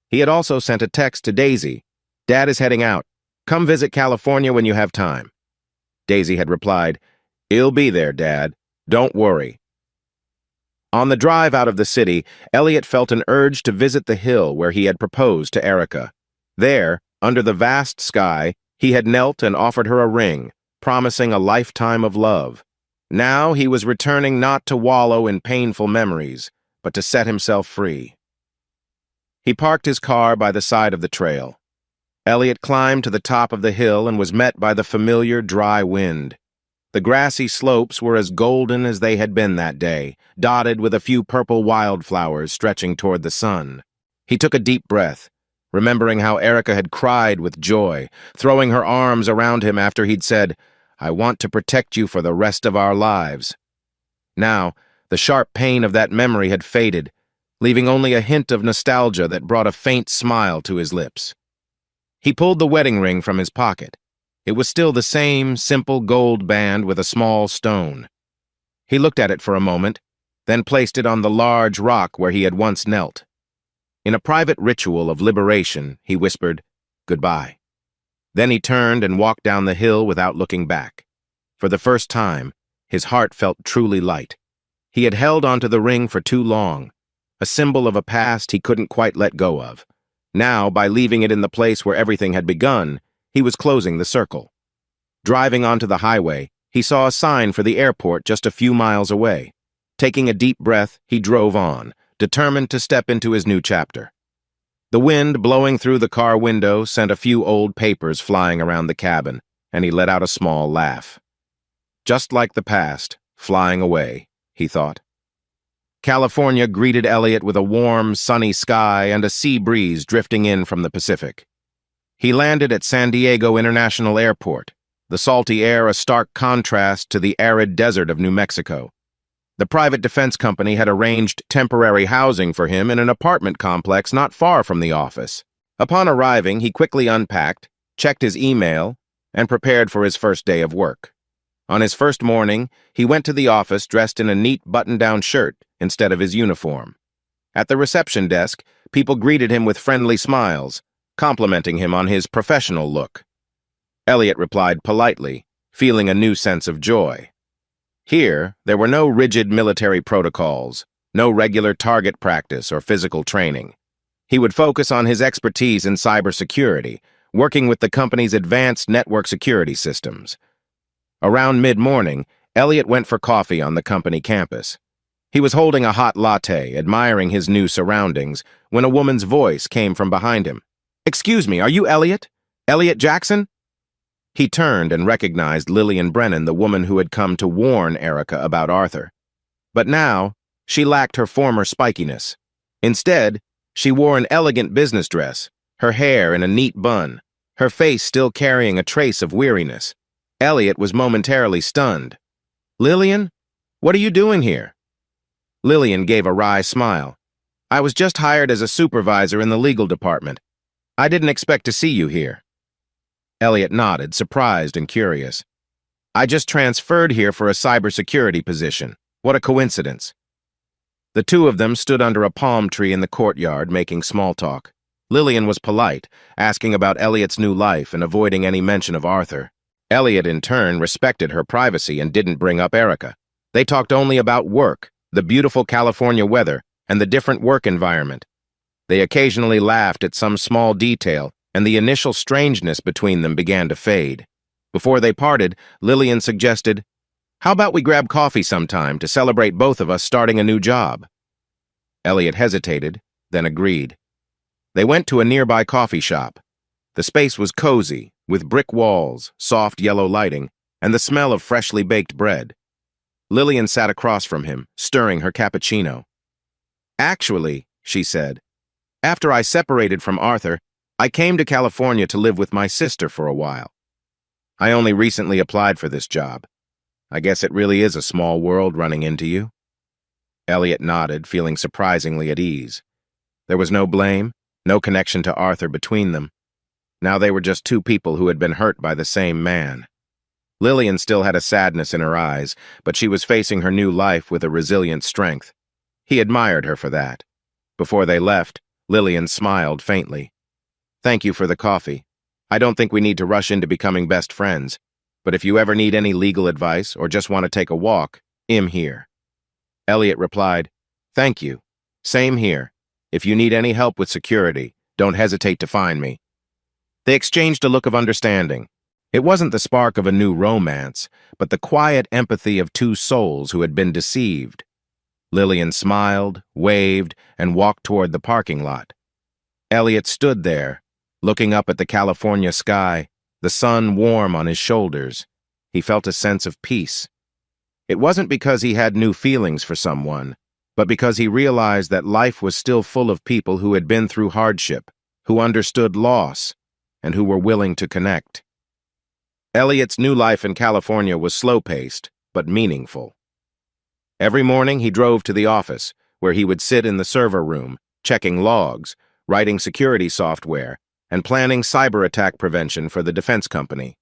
He had also sent a text to Daisy. "Dad is heading out. Come visit California when you have time." Daisy had replied, "He'll be there, Dad. Don't worry." On the drive out of the city, Elliot felt an urge to visit the hill where he had proposed to Erica. There, under the vast sky, he had knelt and offered her a ring, promising a lifetime of love. Now he was returning not to wallow in painful memories, but to set himself free. He parked his car by the side of the trail. Elliot climbed to the top of the hill and was met by the familiar dry wind. The grassy slopes were as golden as they had been that day, dotted with a few purple wildflowers stretching toward the sun. He took a deep breath, remembering how Erica had cried with joy, throwing her arms around him after he'd said, "I want to protect you for the rest of our lives." Now, the sharp pain of that memory had faded, leaving only a hint of nostalgia that brought a faint smile to his lips. He pulled the wedding ring from his pocket. It was still the same simple gold band with a small stone. He looked at it for a moment, then placed it on the large rock where he had once knelt. In a private ritual of liberation, he whispered, "Goodbye." Then he turned and walked down the hill without looking back. For the first time, his heart felt truly light. He had held onto the ring for too long, a symbol of a past he couldn't quite let go of. Now, by leaving it in the place where everything had begun, he was closing the circle. Driving onto the highway, he saw a sign for the airport just a few miles away. Taking a deep breath, he drove on, determined to step into his new chapter. The wind blowing through the car window sent a few old papers flying around the cabin, and he let out a small laugh. Just like the past, flying away, he thought. California greeted Elliot with a warm, sunny sky and a sea breeze drifting in from the Pacific. He landed at San Diego International Airport, the salty air a stark contrast to the arid desert of New Mexico. The private defense company had arranged temporary housing for him in an apartment complex not far from the office. Upon arriving, he quickly unpacked, checked his email, and prepared for his first day of work. On his first morning, he went to the office dressed in a neat button-down shirt instead of his uniform. At the reception desk, people greeted him with friendly smiles, complimenting him on his professional look. Elliot replied politely, feeling a new sense of joy. Here, there were no rigid military protocols, no regular target practice or physical training. He would focus on his expertise in cybersecurity, working with the company's advanced network security systems. Around mid-morning, Elliot went for coffee on the company campus. He was holding a hot latte, admiring his new surroundings, when a woman's voice came from behind him. "Excuse me, are you Elliot? Elliot Jackson?" He turned and recognized Lillian Brennan, the woman who had come to warn Erica about Arthur. But now, she lacked her former spikiness. Instead, she wore an elegant business dress, her hair in a neat bun, her face still carrying a trace of weariness. Elliot was momentarily stunned. "Lillian, what are you doing here?" Lillian gave a wry smile. "I was just hired as a supervisor in the legal department. I didn't expect to see you here." Elliot nodded, surprised and curious. "I just transferred here for a cybersecurity position. What a coincidence." The two of them stood under a palm tree in the courtyard, making small talk. Lillian was polite, asking about Elliot's new life and avoiding any mention of Arthur. Elliot, in turn, respected her privacy and didn't bring up Erica. They talked only about work, the beautiful California weather, and the different work environment. They occasionally laughed at some small detail, and the initial strangeness between them began to fade. Before they parted, Lillian suggested, "How about we grab coffee sometime to celebrate both of us starting a new job?" Elliot hesitated, then agreed. They went to a nearby coffee shop. The space was cozy, with brick walls, soft yellow lighting, and the smell of freshly baked bread. Lillian sat across from him, stirring her cappuccino. "Actually," she said, "after I separated from Arthur, I came to California to live with my sister for a while. I only recently applied for this job. I guess it really is a small world running into you." Elliot nodded, feeling surprisingly at ease. There was no blame, no connection to Arthur between them. Now they were just two people who had been hurt by the same man. Lillian still had a sadness in her eyes, but she was facing her new life with a resilient strength. He admired her for that. Before they left, Lillian smiled faintly. "Thank you for the coffee. I don't think we need to rush into becoming best friends, but if you ever need any legal advice or just want to take a walk, I'm here." Elliot replied, "Thank you. Same here. If you need any help with security, don't hesitate to find me." They exchanged a look of understanding. It wasn't the spark of a new romance, but the quiet empathy of two souls who had been deceived. Lillian smiled, waved, and walked toward the parking lot. Elliot stood there, looking up at the California sky, the sun warm on his shoulders. He felt a sense of peace. It wasn't because he had new feelings for someone, but because he realized that life was still full of people who had been through hardship, who understood loss, and who were willing to connect. Elliot's new life in California was slow-paced, but meaningful. Every morning he drove to the office, where he would sit in the server room, checking logs, writing security software, and planning cyber attack prevention for the defense company.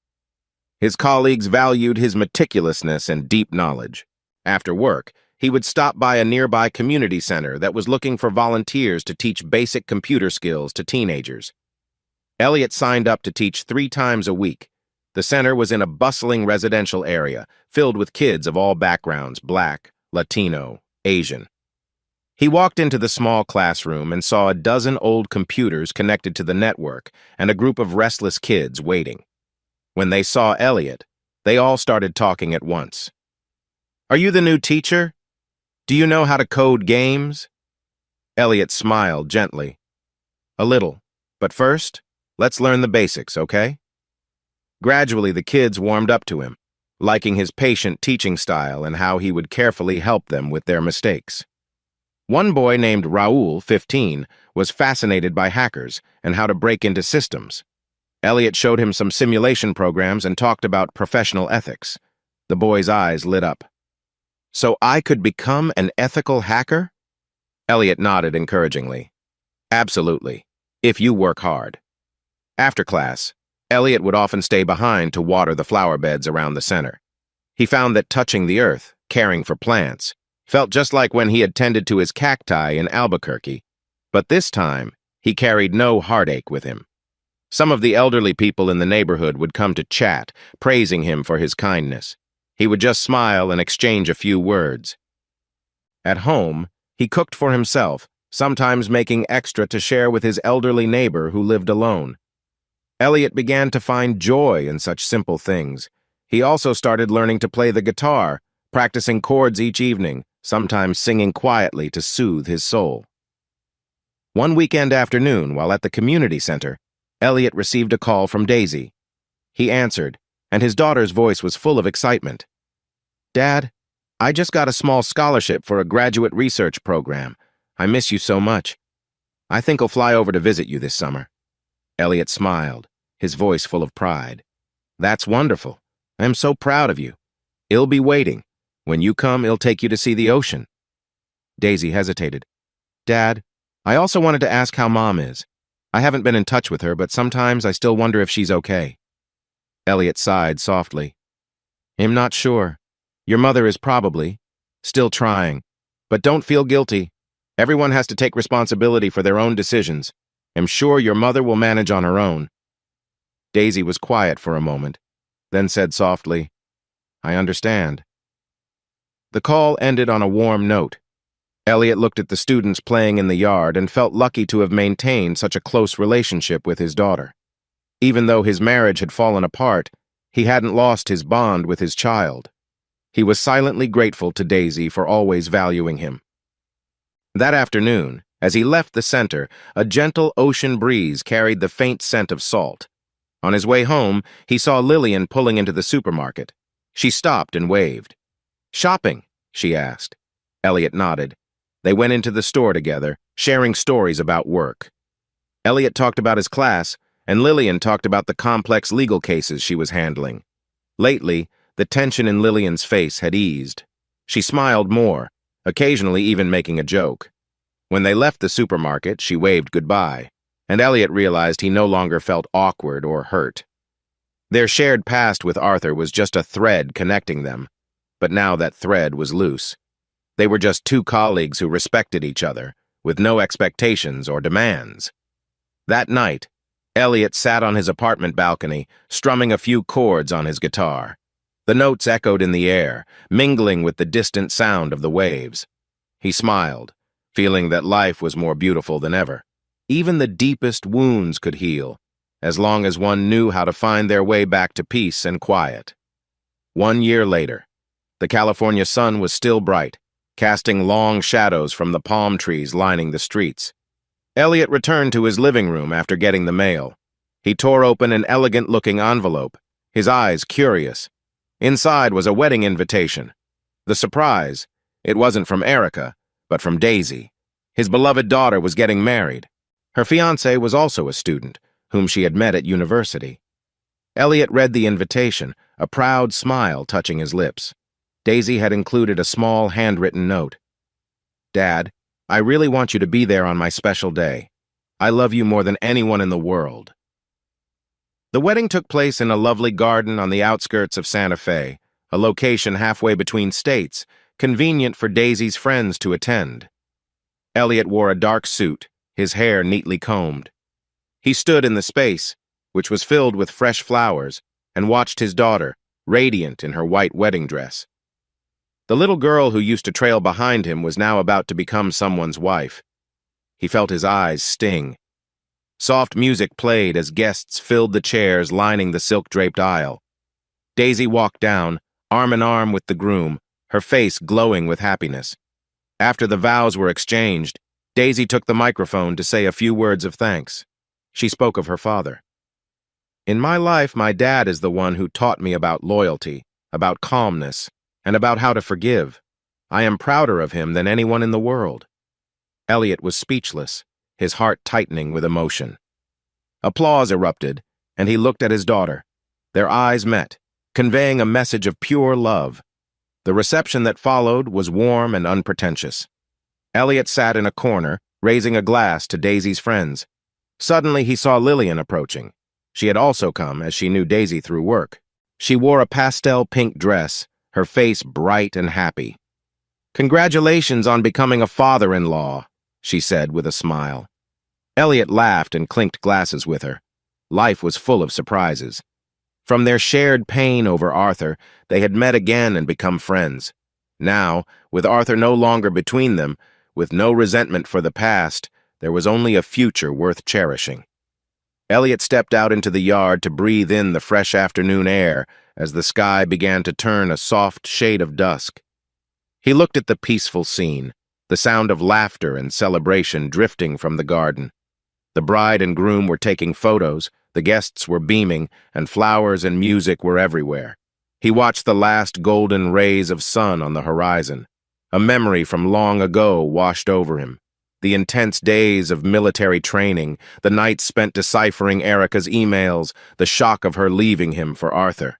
His colleagues valued his meticulousness and deep knowledge. After work, he would stop by a nearby community center that was looking for volunteers to teach basic computer skills to teenagers. Elliot signed up to teach 3 times a week. The center was in a bustling residential area, filled with kids of all backgrounds, Black, Latino, Asian. He walked into the small classroom and saw a dozen old computers connected to the network and a group of restless kids waiting. When they saw Elliot, they all started talking at once. "Are you the new teacher? Do you know how to code games?" Elliot smiled gently. "A little, but first, let's learn the basics, okay?" Gradually, the kids warmed up to him, liking his patient teaching style and how he would carefully help them with their mistakes. One boy named Raul, 15, was fascinated by hackers and how to break into systems. Elliot showed him some simulation programs and talked about professional ethics. The boy's eyes lit up. "So I could become an ethical hacker?" Elliot nodded encouragingly. "Absolutely, if you work hard." After class, Elliot would often stay behind to water the flower beds around the center. He found that touching the earth, caring for plants, felt just like when he had tended to his cacti in Albuquerque, but this time he carried no heartache with him. Some of the elderly people in the neighborhood would come to chat, praising him for his kindness. He would just smile and exchange a few words. At home, he cooked for himself, sometimes making extra to share with his elderly neighbor who lived alone. Elliot began to find joy in such simple things. He also started learning to play the guitar, practicing chords each evening, sometimes singing quietly to soothe his soul. One weekend afternoon, while at the community center, Elliot received a call from Daisy. He answered, and his daughter's voice was full of excitement. "Dad, I just got a small scholarship for a graduate research program. I miss you so much. I think I'll fly over to visit you this summer." Elliot smiled, his voice full of pride. "That's wonderful. I am so proud of you. I'll be waiting. When you come, I'll take you to see the ocean." Daisy hesitated. "Dad, I also wanted to ask how Mom is. I haven't been in touch with her, but sometimes I still wonder if she's okay." Elliot sighed softly. "I'm not sure. Your mother is probably still trying. But don't feel guilty. Everyone has to take responsibility for their own decisions. I'm sure your mother will manage on her own." Daisy was quiet for a moment, then said softly, "I understand." The call ended on a warm note. Elliot looked at the students playing in the yard and felt lucky to have maintained such a close relationship with his daughter. Even though his marriage had fallen apart, he hadn't lost his bond with his child. He was silently grateful to Daisy for always valuing him. That afternoon, As he left the center, a gentle ocean breeze carried the faint scent of salt. On his way home, he saw Lillian pulling into the supermarket. She stopped and waved. "Shopping?" she asked. Elliot nodded. They went into the store together, sharing stories about work. Elliot talked about his class, and Lillian talked about the complex legal cases she was handling. Lately, the tension in Lillian's face had eased. She smiled more, occasionally even making a joke. When they left the supermarket, she waved goodbye, and Elliot realized he no longer felt awkward or hurt. Their shared past with Arthur was just a thread connecting them, but now that thread was loose. They were just two colleagues who respected each other, with no expectations or demands. That night, Elliot sat on his apartment balcony, strumming a few chords on his guitar. The notes echoed in the air, mingling with the distant sound of the waves. He smiled, feeling that life was more beautiful than ever. Even the deepest wounds could heal, as long as one knew how to find their way back to peace and quiet. 1 year later, the California sun was still bright, casting long shadows from the palm trees lining the streets. Elliot returned to his living room after getting the mail. He tore open an elegant-looking envelope, his eyes curious. Inside was a wedding invitation. The surprise, it wasn't from Erica, but from Daisy. His beloved daughter was getting married. Her fiancé was also a student, whom she had met at university. Elliot read the invitation, a proud smile touching his lips. Daisy had included a small handwritten note. "Dad, I really want you to be there on my special day. I love you more than anyone in the world." The wedding took place in a lovely garden on the outskirts of Santa Fe, a location halfway between states, convenient for Daisy's friends to attend. Elliot wore a dark suit, his hair neatly combed. He stood in the space, which was filled with fresh flowers, and watched his daughter, radiant in her white wedding dress. The little girl who used to trail behind him was now about to become someone's wife. He felt his eyes sting. Soft music played as guests filled the chairs lining the silk-draped aisle. Daisy walked down, arm in arm with the groom, her face glowing with happiness. After the vows were exchanged, Daisy took the microphone to say a few words of thanks. She spoke of her father. "In my life, my dad is the one who taught me about loyalty, about calmness, and about how to forgive. I am prouder of him than anyone in the world." Elliot was speechless, his heart tightening with emotion. Applause erupted, and he looked at his daughter. Their eyes met, conveying a message of pure love. The reception that followed was warm and unpretentious. Elliot sat in a corner, raising a glass to Daisy's friends. Suddenly he saw Lillian approaching. She had also come, as she knew Daisy through work. She wore a pastel pink dress, her face bright and happy. "Congratulations on becoming a father-in-law," she said with a smile. Elliot laughed and clinked glasses with her. Life was full of surprises. From their shared pain over Arthur, they had met again and become friends. Now, with Arthur no longer between them, with no resentment for the past, there was only a future worth cherishing. Elliot stepped out into the yard to breathe in the fresh afternoon air as the sky began to turn a soft shade of dusk. He looked at the peaceful scene, the sound of laughter and celebration drifting from the garden. The bride and groom were taking photos, the guests were beaming, and flowers and music were everywhere. He watched the last golden rays of sun on the horizon. A memory from long ago washed over him. The intense days of military training, the nights spent deciphering Erica's emails, the shock of her leaving him for Arthur.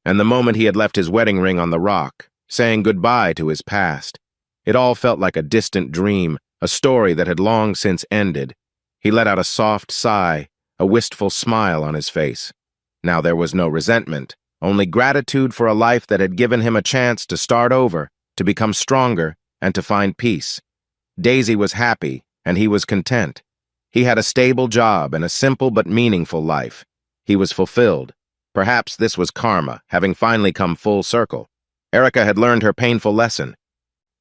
And the moment he had left his wedding ring on the rock, saying goodbye to his past. It all felt like a distant dream, a story that had long since ended. He let out a soft sigh, a wistful smile on his face. Now there was no resentment, only gratitude for a life that had given him a chance to start over, to become stronger, and to find peace. Daisy was happy, and he was content. He had a stable job and a simple but meaningful life. He was fulfilled. Perhaps this was karma, having finally come full circle. Erica had learned her painful lesson.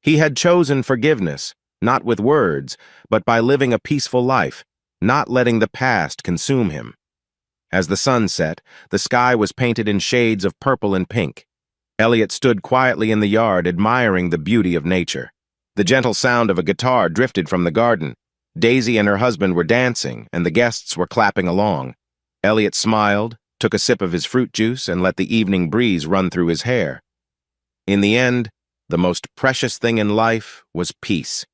He had chosen forgiveness, not with words, but by living a peaceful life, not letting the past consume him. As the sun set, the sky was painted in shades of purple and pink. Elliot stood quietly in the yard, admiring the beauty of nature. The gentle sound of a guitar drifted from the garden. Daisy and her husband were dancing, and the guests were clapping along. Elliot smiled, took a sip of his fruit juice, and let the evening breeze run through his hair. In the end, the most precious thing in life was peace.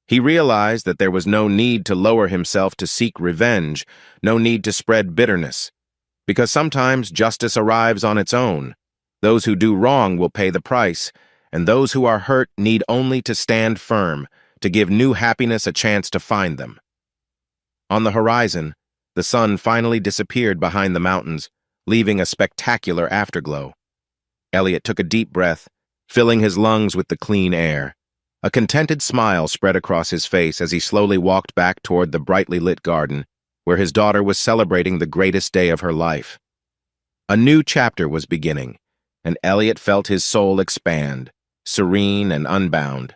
He realized that there was no need to lower himself to seek revenge, no need to spread bitterness. Because sometimes justice arrives on its own. Those who do wrong will pay the price, and those who are hurt need only to stand firm, to give new happiness a chance to find them. On the horizon, the sun finally disappeared behind the mountains, leaving a spectacular afterglow. Elliot took a deep breath, filling his lungs with the clean air. A contented smile spread across his face as he slowly walked back toward the brightly lit garden, where his daughter was celebrating the greatest day of her life. A new chapter was beginning, and Elliot felt his soul expand, serene and unbound.